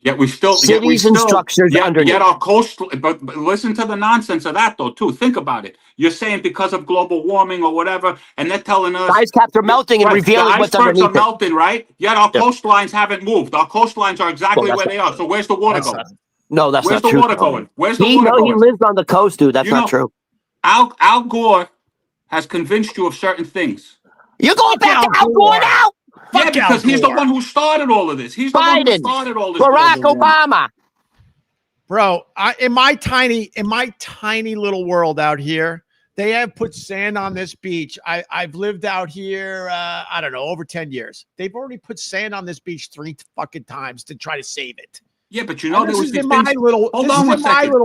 cities and structures underneath. Yet our coastal, but listen to the nonsense of that, though, too. Think about it. You're saying because of global warming or whatever, and they're telling us ice caps are melting and revealing what's underneath. The icebergs are melting, right? Yet our coastlines haven't moved. Our coastlines are exactly where they are. So where's the water going? No, that's not true. Where's the water going? Where's the water going? He lives on the coast, dude. That's not true. Al Gore has convinced you of certain things. You're going back to Al Gore now? Yeah, because he's the one who started all of this. He's the one who started all this. Barack Obama. Bro, in my tiny little world out here, they have put sand on this beach. I've lived out here, I don't know, over 10 years. They've already put sand on this beach 3 fucking times to try to save it. Yeah, but you know, this is in my little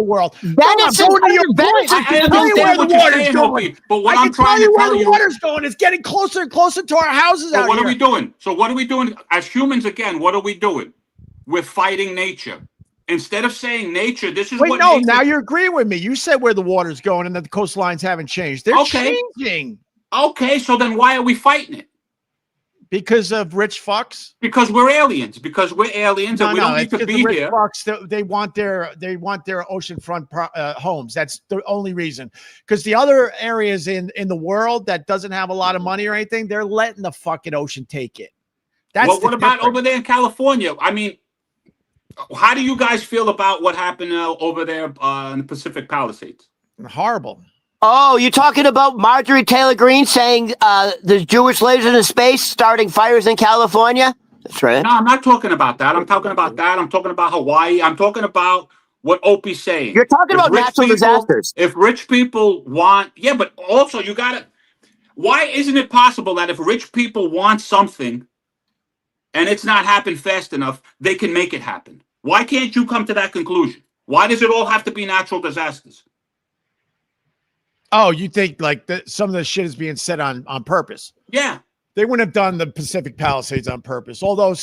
world. Venice is where the water's going. But what I'm trying to tell you, where the water's going. It's getting closer and closer to our houses out here. What are we doing? So what are we doing as humans? Again, what are we doing? We're fighting nature. Instead of saying nature, this is what. No, now you're agreeing with me. You said where the water's going and that the coastlines haven't changed. They're changing. Okay, so then why are we fighting it? Because of rich fucks? Because we're aliens. Because we're aliens and we don't need to be here. Fucks, they want their oceanfront homes. That's the only reason. Because the other areas in the world that doesn't have a lot of money or anything, they're letting the fucking ocean take it. Well, what about over there in California? I mean, how do you guys feel about what happened over there in the Pacific Palisades? Horrible. Oh, you're talking about Marjorie Taylor Greene saying the Jewish slaves in space starting fires in California? That's right. No, I'm not talking about that. I'm talking about Hawaii. I'm talking about what Opie's saying. You're talking about natural disasters. If rich people want... Yeah, but also you got to... Why isn't it possible that if rich people want something and it's not happened fast enough, they can make it happen? Why can't you come to that conclusion? Why does it all have to be natural disasters? Oh, you think like some of the shit is being said on purpose? Yeah. They wouldn't have done the Pacific Palisades on purpose, although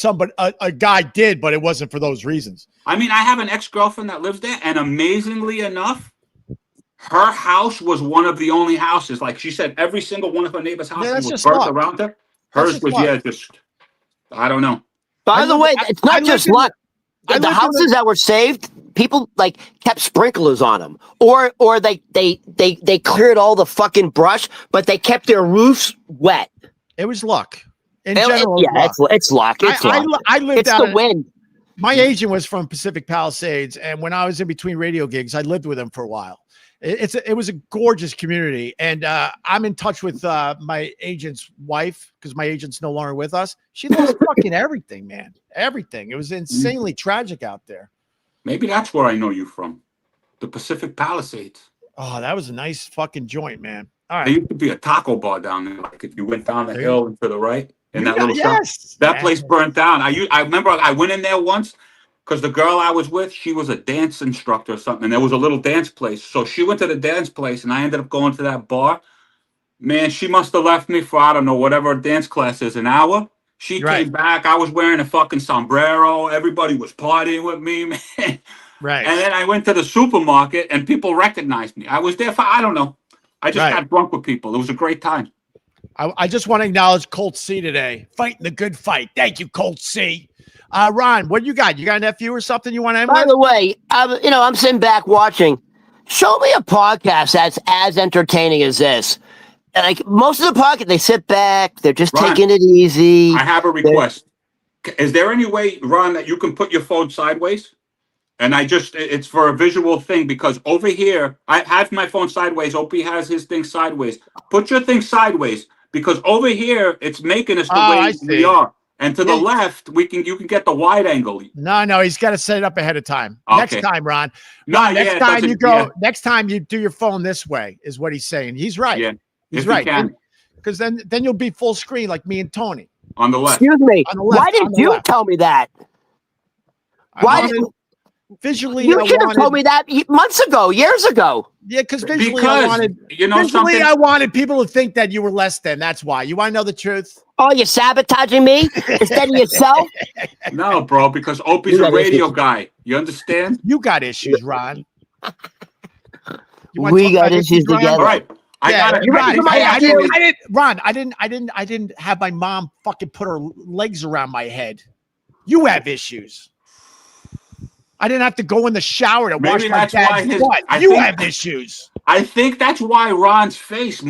a guy did, but it wasn't for those reasons. I mean, I have an ex-girlfriend that lives there, and amazingly enough, her house was one of the only houses. Like she said, every single one of her neighbor's houses was burnt around her. Hers was, I don't know. By the way, it's not just luck. The houses that were saved, people like kept sprinklers on them, or they cleared all the fucking brush, but they kept their roofs wet. It was luck. In general, it's luck. I lived it's the wind. My agent was from Pacific Palisades, and when I was in between radio gigs, I lived with him for a while. It was a gorgeous community, and I'm in touch with my agent's wife because my agent's no longer with us. She lost fucking everything, man. Everything. It was insanely tragic out there. Maybe that's where I know you from, the Pacific Palisades. Oh, that was a nice fucking joint, man. All right. There used to be a taco bar down there. Like if you went down the hill and to the right, and that little yes, shop, that place burnt down. I remember I went in there once. Because the girl I was with, she was a dance instructor or something, and there was a little dance place. So she went to the dance place, and I ended up going to that bar. Man, she must have left me for, I don't know, whatever dance class is, an hour. She came back. I was wearing a fucking sombrero. Everybody was partying with me, man. Right. And then I went to the supermarket, and people recognized me. I was there for, I don't know. I just got drunk with people. It was a great time. I just want to acknowledge Colt C today. Fighting the good fight. Thank you, Colt C. Ron, what you got? You got a nephew or something you want to end with? By the way, I'm sitting back watching. Show me a podcast that's as entertaining as this. Like most of the podcast, they sit back, they're just taking it easy. I have a request. Is there any way, Ron, that you can put your phone sideways? And it's for a visual thing because over here, I have my phone sideways. Opie has his thing sideways. Put your thing sideways because over here, it's making us the way we are. And to the left, you can get the wide angle. No, he's got to set it up ahead of time. Okay. Next time, Ron. Next time you do your phone this way is what he's saying. He's right. Yeah. He's right. Because then you'll be full screen like me and Tony. On the left. Excuse me. Why didn't you tell me that? Visually, you should have told me that months ago, years ago. Yeah, because I wanted people to think that you were less than. That's why. You want to know the truth? Oh, you're sabotaging me instead of yourself? No, bro, because Opie's a radio guy. You understand? You got issues, Ron. We got issues together. All right. I didn't have my mom fucking put her legs around my head. You have issues. I didn't have to go in the shower to wash my dad's butt. You have issues. I think that's why Ron's face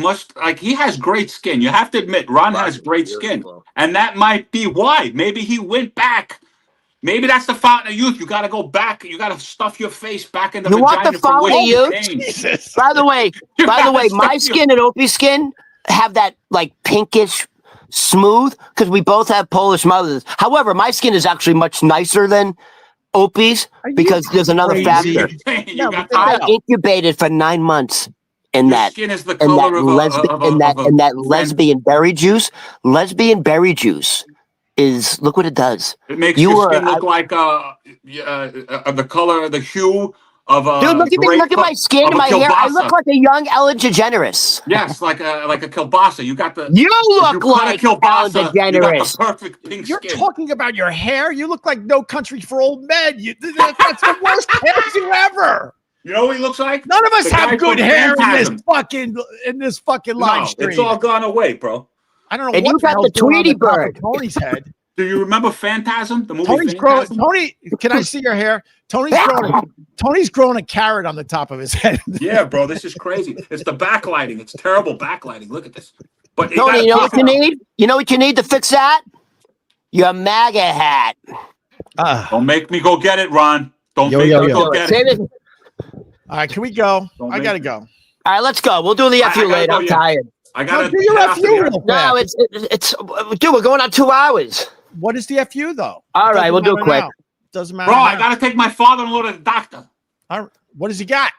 he has great skin. You have to admit, Ron has great skin. And that might be why. Maybe he went back. Maybe that's the fountain of youth. You got to go back. You got to stuff your face back in the vagina. You want the fountain of youth? By the way, my skin and Opie's skin have that like pinkish smooth because we both have Polish mothers. However, my skin is actually much nicer than Opie's because there's another factor. I incubated for 9 months in that. Skin is the color of lesbian berry juice. Lesbian berry juice is look what it does. It makes your skin look like the color, the hue of a. Dude, look at my skin and my hair. I look like a young Ellen DeGeneres. Yes, like a kielbasa. You got the. You look like Ellen DeGeneres. You got the perfect pink You're skin. talking about your hair. You look like No Country for Old Men. That's the worst hair ever. You know what he looks like? None of us have good hair in this fucking live stream. It's all gone away, bro. I don't know. And you got the Tweety Bird. Tony's head. Do you remember Phantasm? The movie Phantasm? Tony, can I see your hair? Tony's growing a carrot on the top of his head. Yeah, bro, this is crazy. It's the backlighting. It's terrible backlighting. Look at this. But Tony, you know what you need? You know what you need to fix that? Your MAGA hat. Don't make me go get it, Ron. Don't make me go get it. All right, can we go? I gotta go. All right, let's go. We'll do the FU later. I'm tired. I gotta do your FU. No, it's dude, we're going on 2 hours. What is the FU though? All right, we'll do it quick. Doesn't matter. Bro, I gotta take my father-in-law to the doctor. All right. What does he got?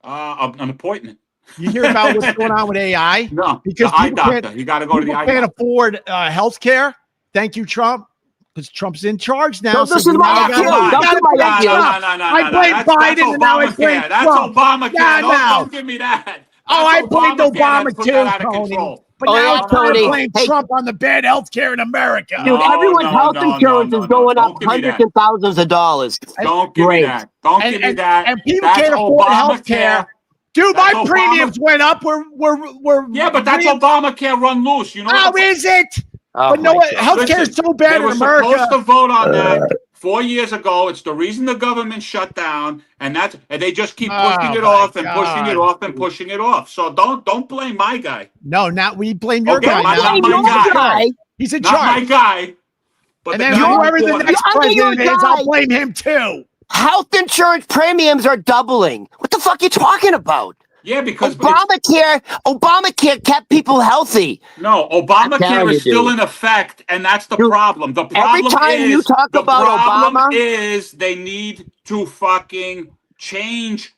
An appointment. You hear about what's going on with AI? No, because the eye doctor. You got to go to the eye doctor. Can't afford health care. Thank you, Trump. Because Trump's in charge now. No, this is my FU. I blame Biden and now I blame Trump. That's Obamacare. Don't give me that. I blamed Obama too, Tony. But now it's going to blame Trump on the bad health care in America. Dude, everyone's health insurance is going up hundreds of thousands of dollars. Don't give me that. Don't give me that. And people can't afford health care. Dude, my premiums went up. Yeah, but that's Obamacare run loose. You know how is it? But no, health care is so bad in America. They were supposed to vote on that 4 years ago. It's the reason the government shut down, and they just keep pushing it off and pushing it off and pushing it off. So don't blame my guy. No, not we blame your guy. Not my guy. He's in charge. Not my guy. But and then whoever the next president is, I'll blame him too. Health insurance premiums are doubling. What the fuck are you talking about? Yeah, because Obamacare kept people healthy. No, Obamacare is still in effect, and that's the problem. The problem every time is you talk about Obama, is they need to fucking change,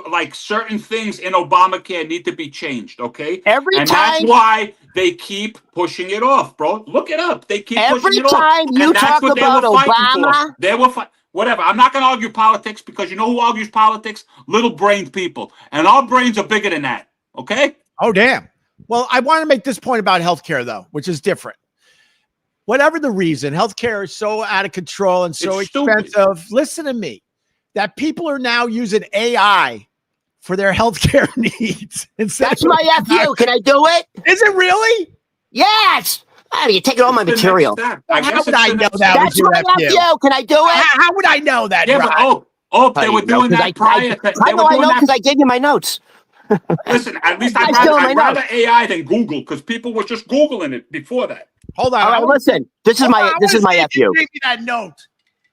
like certain things in Obamacare need to be changed. Okay, that's why they keep pushing it off, bro. Look it up. They keep pushing it off. Every time you talk about Obama, they were whatever. I'm not going to argue politics because you know who argues politics? Little-brained people, and our brains are bigger than that. Okay. Oh, damn. Well, I want to make this point about healthcare, though, which is different. Whatever the reason, healthcare is so out of control and so expensive. Stupid. Listen to me. That people are now using AI for their healthcare needs. That's my FU. Can I do it? Is it really? Yes. You're taking all my material. How would I know that was your FU? Can I do it? How would I know that? Yeah, but, they were doing that prior. How do I know? Because I gave you my notes. Listen, at least I'd rather AI than Google because people were just Googling it before that. Hold on. All right, listen. This is my FU. Give me that note.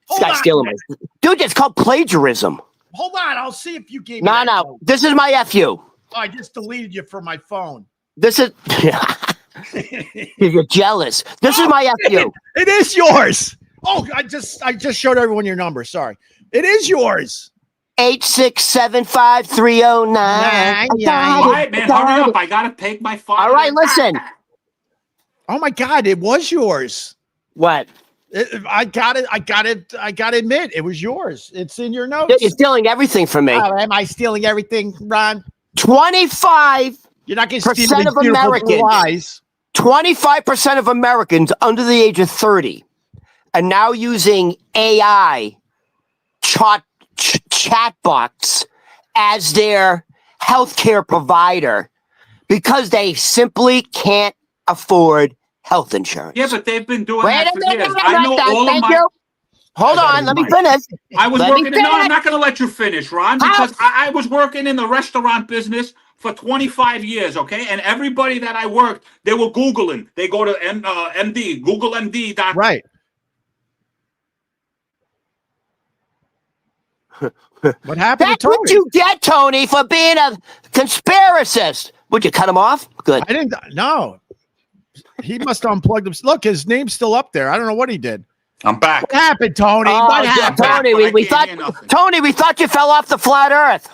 This guy's stealing my dude. It's called plagiarism. Hold on. I'll see if you gave me that note. This is my FU. Oh, I just deleted you from my phone. This is. You're jealous. This is my FU. It is yours. Oh, I just showed everyone your number. Sorry. It is yours. 8675309. All right, man, hurry up. I gotta take my phone. All right, listen. Oh my God, it was yours. What? I gotta admit, it was yours. It's in your notes. You're stealing everything from me. Am I stealing everything, Ron? 25%. You're not going to steal of Americans. 25% of Americans under the age of 30 are now using AI chatbots as their healthcare provider because they simply can't afford health insurance. Yeah, but they've been doing that for years. I know all of my... Hold on, let me finish. I was working... No, I'm not going to let you finish, Ron, because I was working in the restaurant business for 25 years, okay? And everybody that I worked, they were Googling. They go to MD, Google MD. Right. What happened That's what you get, Tony, for being a conspiracist. Would you cut him off? Good. I didn't. No. He must have unplugged him. Look, his name's still up there. I don't know what he did. I'm back. What happened, Tony? What happened? Tony, we thought you fell off the flat earth.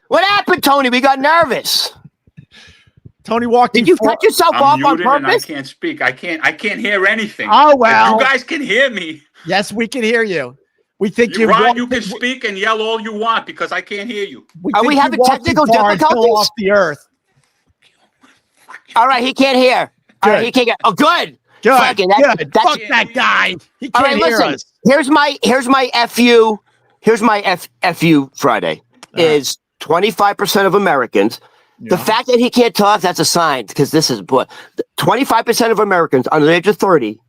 What happened, Tony? We got nervous. Tony walked. Did you cut yourself off on purpose? I can't speak. I can't hear anything. Oh well. If you guys can hear me. Yes, we can hear you. We think you can speak and yell all you want because I can't hear you. Are we having technical difficulties? Off the earth. All right, he can't hear. All right, he can't get. Oh, good. Good. Fuck that guy. He can't hear us. Here's my FU. Here's my FU Friday. Is 25% of Americans. The fact that he can't talk, that's a sign, because this is 25% of Americans under the age of 30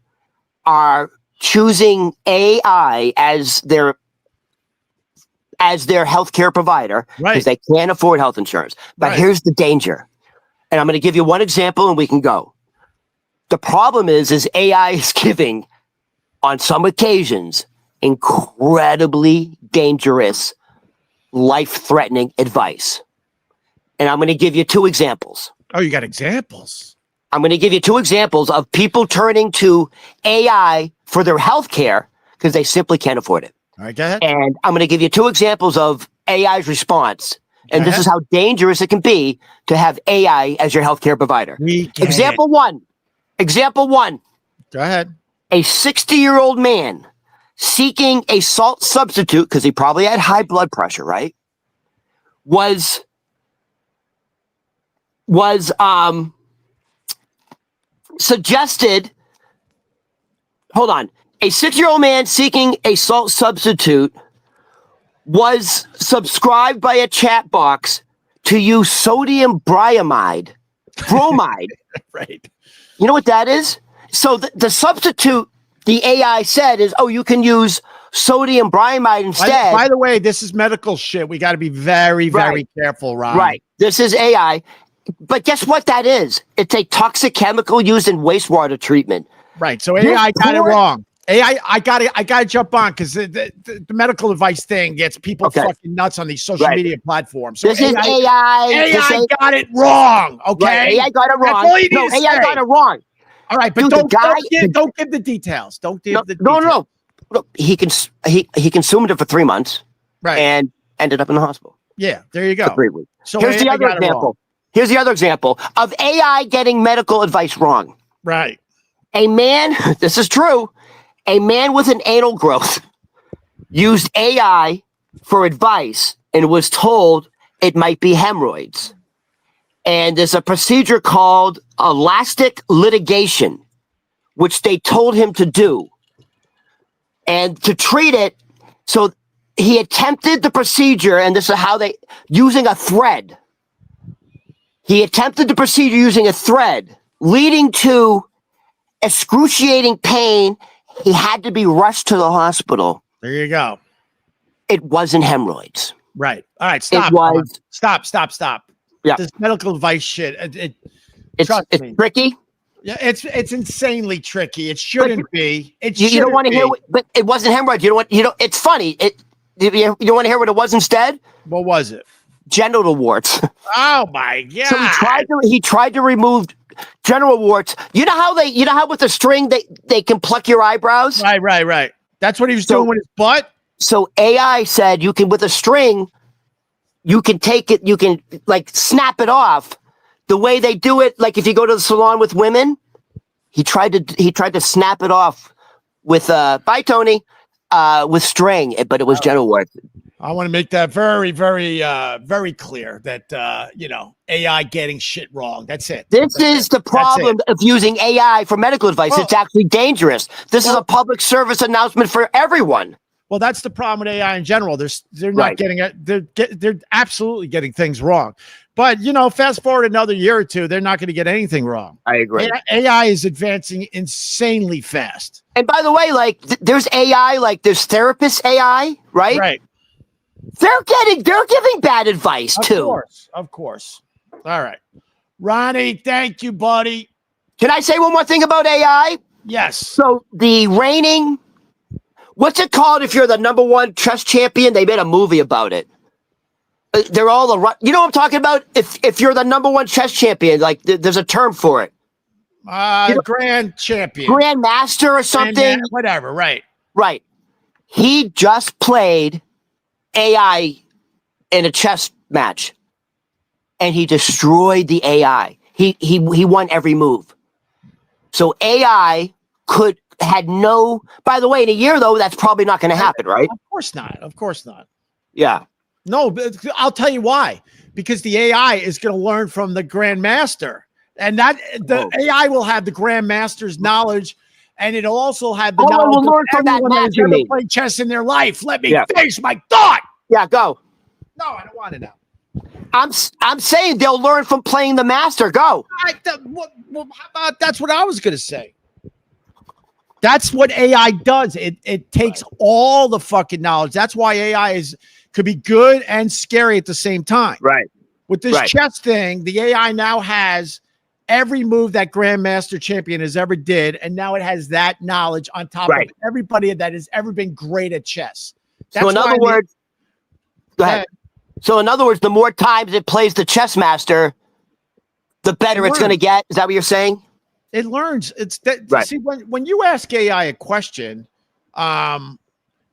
are choosing AI as their healthcare provider because they can't afford health insurance. But here's the danger. And I'm going to give you one example and we can go. The problem is AI is giving, on some occasions, incredibly dangerous, life-threatening advice. And I'm going to give you two examples. Oh, you got examples? I'm going to give you two examples of people turning to AI for their health care because they simply can't afford it. All right, go ahead. And I'm going to give you two examples of AI's response. And this is how dangerous it can be to have AI as your healthcare provider. Example one. Go ahead. A 60-year-old man seeking a salt substitute because he probably had high blood pressure, right? Was suggested. Hold on. A 6-year-old man seeking a salt substitute was subscribed by a chat box to use sodium bromide. Right. You know what that is? So the substitute the AI said is, you can use sodium bromide instead. By the way, this is medical shit. We got to be very, very careful, Ron. Right. This is AI. But guess what that is? It's a toxic chemical used in wastewater treatment. Right. So AI got it wrong. I gotta jump on because the medical advice thing gets people fucking nuts on these social media platforms. So this is AI. AI got it wrong. Okay, right, AI got it wrong. No, AI got it wrong. All right, but don't give the details. Don't give the details. No. Look, he consumed it for 3 months, right, and ended up in the hospital. Yeah, there you go. So here's the other example. Here's the other example of AI getting medical advice wrong. Right. A man, this is true, a man with an anal growth used AI for advice and was told it might be hemorrhoids. And there's a procedure called elastic litigation, which they told him to do. And to treat it, so he attempted the procedure, and this is how using a thread. He attempted the procedure using a thread, leading to excruciating pain. He had to be rushed to the hospital. There you go. It wasn't hemorrhoids. Right. All right. Stop. Stop. Yeah. This medical advice shit. It's tricky. Yeah, it's insanely tricky. It shouldn't be. You don't want to hear, but it wasn't hemorrhoids. It's funny. You don't want to hear what it was instead? What was it? Genital warts. Oh my god! So he tried to remove genital warts. You know how with the string they can pluck your eyebrows? Right. That's what he was doing with his butt. So AI said you can, with a string, you can take it, you can like snap it off. The way they do it, like if you go to the salon with women, he tried to snap it off with bye Tony, with string, but it was genital warts. I want to make that very, very, very clear that AI getting shit wrong. That's it. This is the problem of using AI for medical advice. It's actually dangerous. This is a public service announcement for everyone. Well, that's the problem with AI in general. They're not getting it. They're absolutely getting things wrong. But fast forward another year or two, they're not going to get anything wrong. I agree. AI is advancing insanely fast. And by the way, like there's AI, like there's therapist AI, right? Right. They're giving bad advice too. Of course. All right, Ronnie, thank you, buddy. Can I say one more thing about AI? Yes. So the reigning, what's it called if you're the #1 chess champion? They made a movie about it. They're all you know what I'm talking about? If you're the #1 chess champion, like there's a term for it. Grand champion, Grand master or something. Whatever. Right. He just played AI in a chess match, and he destroyed the AI. He won every move. So AI had no. By the way, in a year though, that's probably not going to happen, right? Of course not. Yeah. No, but I'll tell you why. Because the AI is going to learn from the grandmaster, and AI will have the grandmaster's knowledge, and it'll also have the knowledge will learn from that that's ever played chess in their life. Let me finish my thought. Yeah, go. No, I don't want it now. I'm saying they'll learn from playing the master. Go. How about that's what I was going to say. That's what AI does. It takes all the fucking knowledge. That's why AI could be good and scary at the same time. Right. With this chess thing, the AI now has every move that Grandmaster Champion has ever did, and now it has that knowledge on top of everybody that has ever been great at chess. So in other words, go ahead. So in other words, the more times it plays the chess master, the better it's going to get. Is that what you're saying? It learns. See, when you ask AI a question,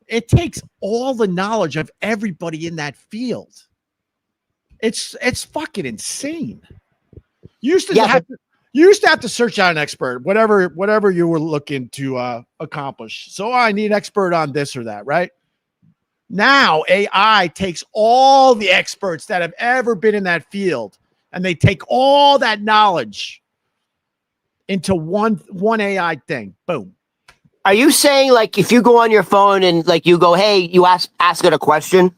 it takes all the knowledge of everybody in that field. It's fucking insane. You used to have to search out an expert, whatever you were looking to accomplish. So I need an expert on this or that, right? Now AI takes all the experts that have ever been in that field, and they take all that knowledge into one AI thing. Boom. Are you saying, like, if you go on your phone and like you go, hey, you ask it a question,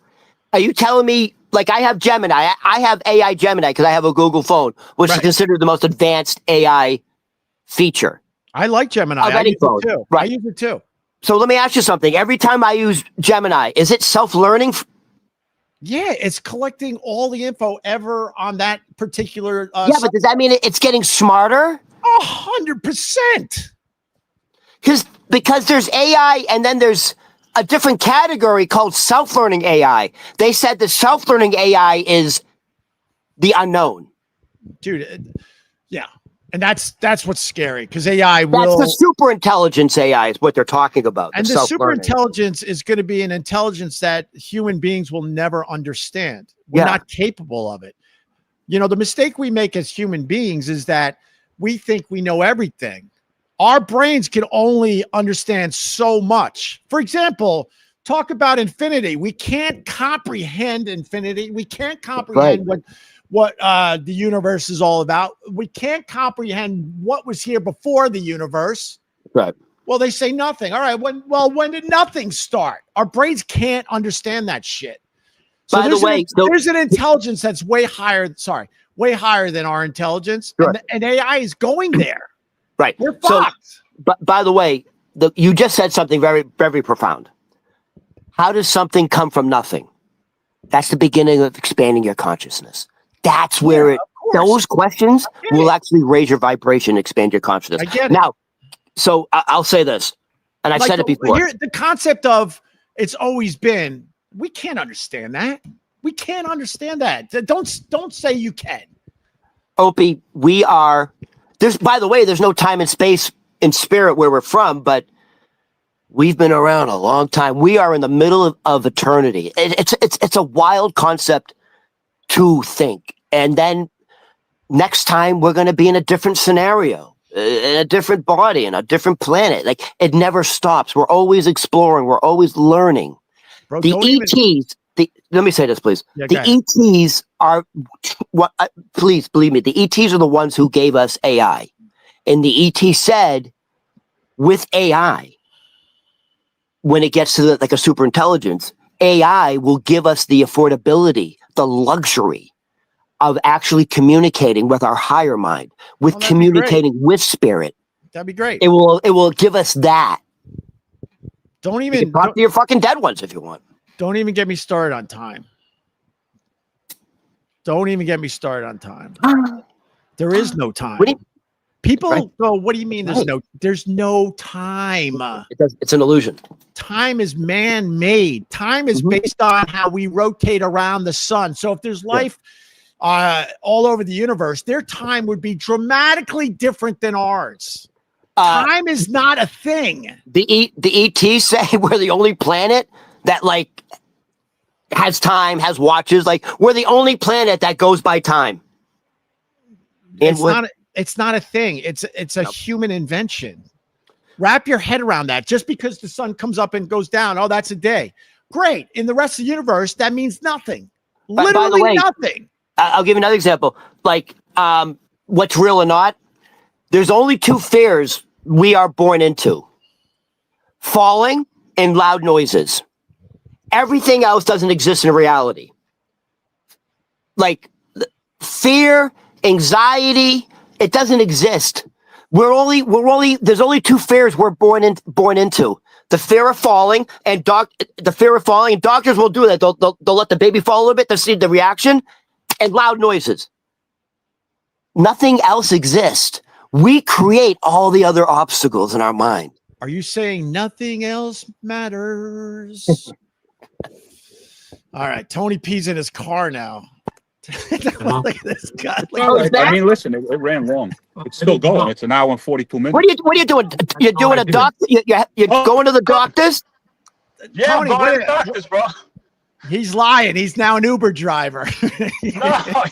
are you telling me, like, I have Gemini, I have AI Gemini because I have a Google phone, which is considered the most advanced AI feature. I like Gemini. I use it too. I use it too. So let me ask you something. Every time I use Gemini, is it self-learning? Yeah, it's collecting all the info ever on that particular. But does that mean it's getting smarter? 100%. because there's AI and then there's a different category called self-learning AI. They said the self-learning AI is the unknown. Dude, yeah. And that's what's scary, because AI will... That's the super intelligence AI is what they're talking about. And the super intelligence is going to be an intelligence that human beings will never understand. We're not capable of it. You know, the mistake we make as human beings is that we think we know everything. Our brains can only understand so much. For example, talk about infinity. We can't comprehend infinity. We can't comprehend what the universe is all about. We can't comprehend what was here before the universe. Right. Well, they say nothing. All right. When did nothing start? Our brains can't understand that shit. So by the way, there's an intelligence that's way higher than our intelligence. Sure. And AI is going there. Right. We're fucked. But by the way, you just said something very, very profound. How does something come from nothing? That's the beginning of expanding your consciousness. That's where those questions will actually raise your vibration, expand your consciousness. I get it. Now, so I'll say this, and I've said it before. The concept of it's always been, we can't understand that. We can't understand that. Don't say you can. Opie, by the way, there's no time and space in spirit where we're from, but we've been around a long time. We are in the middle of eternity. It's a wild concept to think. And then next time we're going to be in a different scenario, in a different body, in a different planet. Like, it never stops. We're always exploring. We're always learning. Bro, the ETs, let me say this, please. Yeah, the ETs are what? Please believe me. The ETs are the ones who gave us AI, and the ET said, with AI, when it gets to like a super intelligence, AI will give us the affordability, the luxury of actually communicating with our higher mind, with communicating with spirit. That'd be great. It will give us that. Don't even talk to your fucking dead ones if you want. Don't even get me started on time. Don't even get me started on time. There is no time. People go, what do you mean there's no time? It's an illusion. Time is man-made. Time is based on how we rotate around the sun. So if there's life all over the universe, their time would be dramatically different than ours. Time is not a thing. The ETs say we're the only planet that like has time, has watches. Like, we're the only planet that goes by time. It's not a thing. It's a human invention. Wrap your head around that. Just because the sun comes up and goes down, oh, that's a day. Great. In the rest of the universe, that means nothing. Literally nothing. I'll give you another example. Like, what's real or not? There's only two fears we are born into: falling and loud noises. Everything else doesn't exist in reality. Like fear, anxiety, it doesn't exist. There's only two fears we're born into: the fear of falling and doctors will do that. They'll let the baby fall a little bit to see the reaction, and loud noises. Nothing else exists. We create all the other obstacles in our mind. Are you saying nothing else matters? All right, Tony P's in his car now. Look at this guy. I mean, listen, it ran long. It's still going. It's an hour and 42 minutes. What are you doing? You're doing a doctor? You're going to the doctors? Yeah, Tony, I'm going to the doctors, bro. He's lying. He's now an Uber driver. No,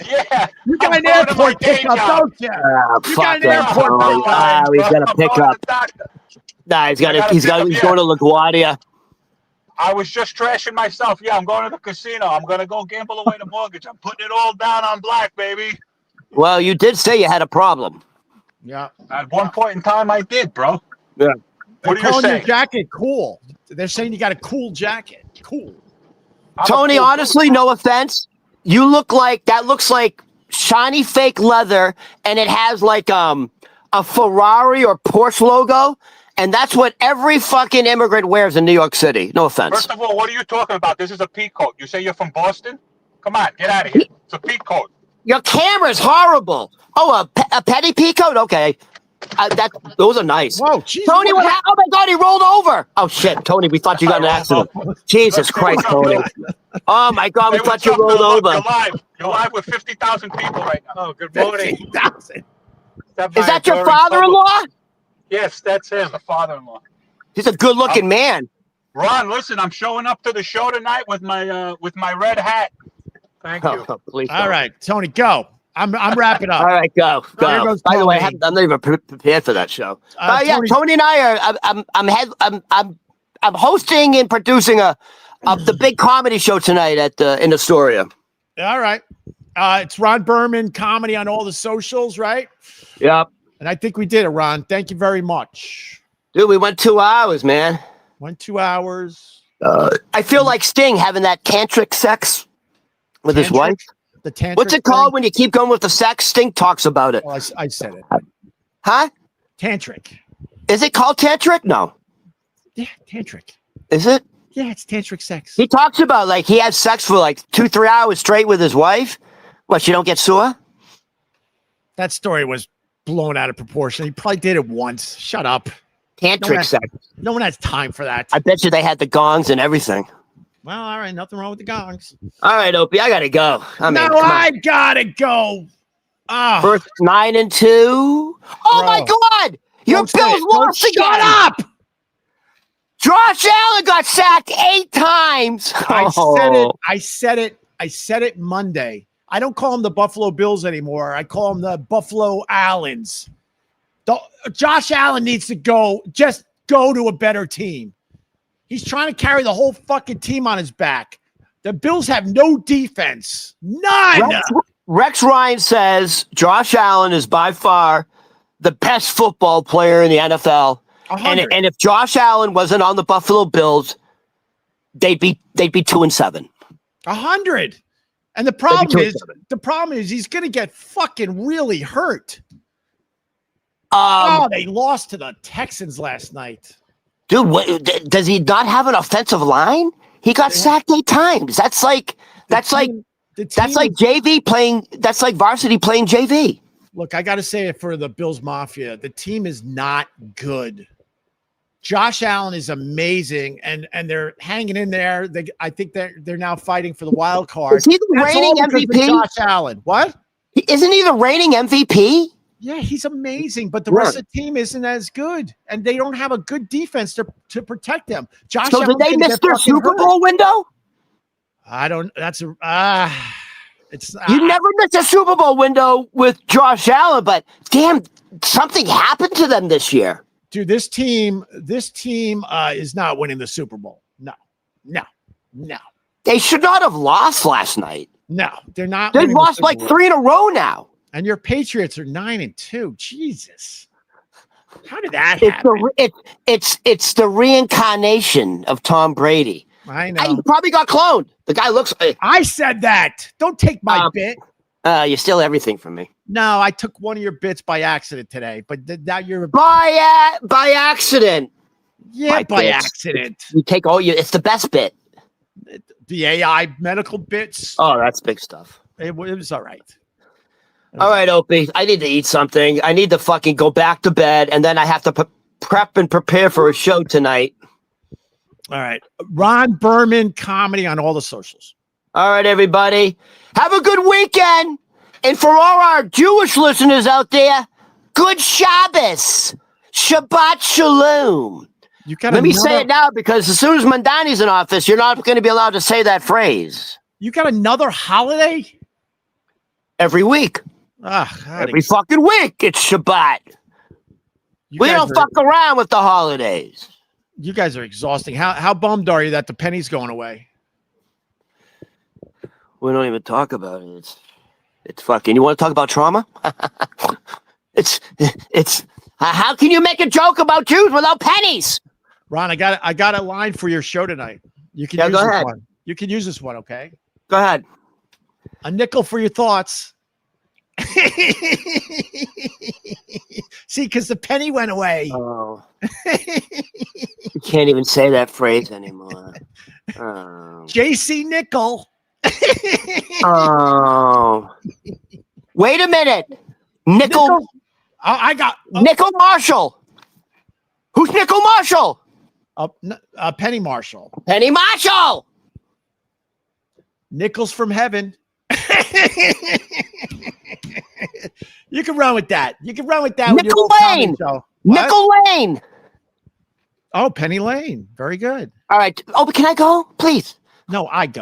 yeah. You got an airport pickup, don't you? You got an airport pickup. He's got a pickup. Nah, he's going to LaGuardia. I was just trashing myself. Yeah, I'm going to the casino. I'm going to go gamble away the mortgage. I'm putting it all down on black, baby. Well, you did say you had a problem. Yeah. At one point in time, I did, bro. Yeah. What are you saying? Your jacket cool. They're saying you got a cool jacket. Cool. Tony, honestly, no offense. You look like that looks like shiny fake leather, and it has like a Ferrari or Porsche logo, and that's what every fucking immigrant wears in New York City. No offense. First of all, what are you talking about? This is a peacoat. You say you're from Boston? Come on, get out of here. It's a peacoat. Your camera's horrible. Oh, a petty peacoat? Okay. Those are nice. Whoa, geez, Tony, what happened? Oh my God, he rolled over. Oh shit, Tony, we thought you got in an accident. Jesus Christ, Tony. Oh my God, we thought you rolled over. You're live with 50,000 people right now. Oh, good morning. 50,000. Is that your father-in-law? Yes, that's him, the father-in-law. He's a good-looking man. Ron, listen, I'm showing up to the show tonight with my red hat. Thank you. Please all right, Tony, go. I'm wrapping up. All right, go. By the way, I'm not even prepared for that show. Yeah, Tony and I are. I'm hosting and producing the big comedy show tonight in Astoria. All right. It's Ron Berman Comedy on all the socials, right? Yep. And I think we did it, Ron. Thank you very much. Dude, we went 2 hours, man. Went 2 hours. I feel like Sting having that tantric sex with his wife. The tantric. What's it called when you keep going with the sex? Sting talks about it. Well, I said it. Huh? Tantric. Is it called tantric? No. Yeah, tantric. Is it? Yeah, it's tantric sex. He talks about like he has sex for like 2-3 hours straight with his wife. What, she don't get sore? That story was blown out of proportion. He probably did it once. Shut up. Tantric sex. No one has time for that. I bet you they had the gongs and everything. Well, all right. Nothing wrong with the gongs. All right, Opie, I gotta go. I gotta go. First 9-2. Oh my God! Your Bills lost again. Shut up! Josh Allen got sacked 8 times. I said it Monday. I don't call them the Buffalo Bills anymore. I call them the Buffalo Allens. Josh Allen needs to go to a better team. He's trying to carry the whole fucking team on his back. The Bills have no defense. None. Rex Ryan says Josh Allen is by far the best football player in the NFL. And if Josh Allen wasn't on the Buffalo Bills, they'd be 2-7. 100. And the problem is he's going to get fucking really hurt. They lost to the Texans last night. Dude, does he not have an offensive line? He got sacked 8 times. That's like JV playing. That's like varsity playing JV. Look, I got to say it for the Bills Mafia. The team is not good. Josh Allen is amazing, and they're hanging in there. I think they're now fighting for the wild card. Is he the reigning MVP? Josh Allen. What? Isn't he the reigning MVP? Yeah, he's amazing, but the rest of the team isn't as good, and they don't have a good defense to protect them. Josh so Allen did they miss their Super Bowl window? I don't. That's a. You never missed a Super Bowl window with Josh Allen, but damn, something happened to them this year. Dude, this team is not winning the Super Bowl. No. They should not have lost last night. No, they're not. They've lost like 3 in a row now. And your Patriots are 9-2. Jesus, how did that happen? It's the reincarnation of Tom Brady. I know. He probably got cloned. The guy looks. I said that. Don't take my bit. You steal everything from me. No, I took one of your bits by accident today, but now you're by accident. Yeah, by accident. You take all your. It's the best bit. The AI medical bits. Oh, that's big stuff. It was all right. All right, Opie. I need to eat something. I need to fucking go back to bed, and then I have to prep and prepare for a show tonight. All right. Ron Berman Comedy on all the socials. All right, everybody. Have a good weekend. And for all our Jewish listeners out there, good Shabbos. Shabbat Shalom. Let me say it now, because as soon as Mamdani's in office, you're not going to be allowed to say that phrase. You got another holiday? Every week. Every fucking week, it's Shabbat. We don't fuck around with the holidays. You guys are exhausting. How bummed are you that the penny's going away? We don't even talk about it. It's fucking. You want to talk about trauma? it's. How can you make a joke about Jews without pennies? Ron, I got a line for your show tonight. You can use this one. You can use this one, okay? Go ahead. A nickel for your thoughts. See, because the penny went away. Oh. You can't even say that phrase anymore. Oh. JC Nickel. Oh. Wait a minute. Nickel I got Nickel Marshall. Who's Nickel Marshall? Penny Marshall. Penny Marshall. Nickels from heaven. You can run with that. Nickel Lane. Nickel Lane. Oh, Penny Lane. Very good. All right. Oh, but can I go? Please. No, I go.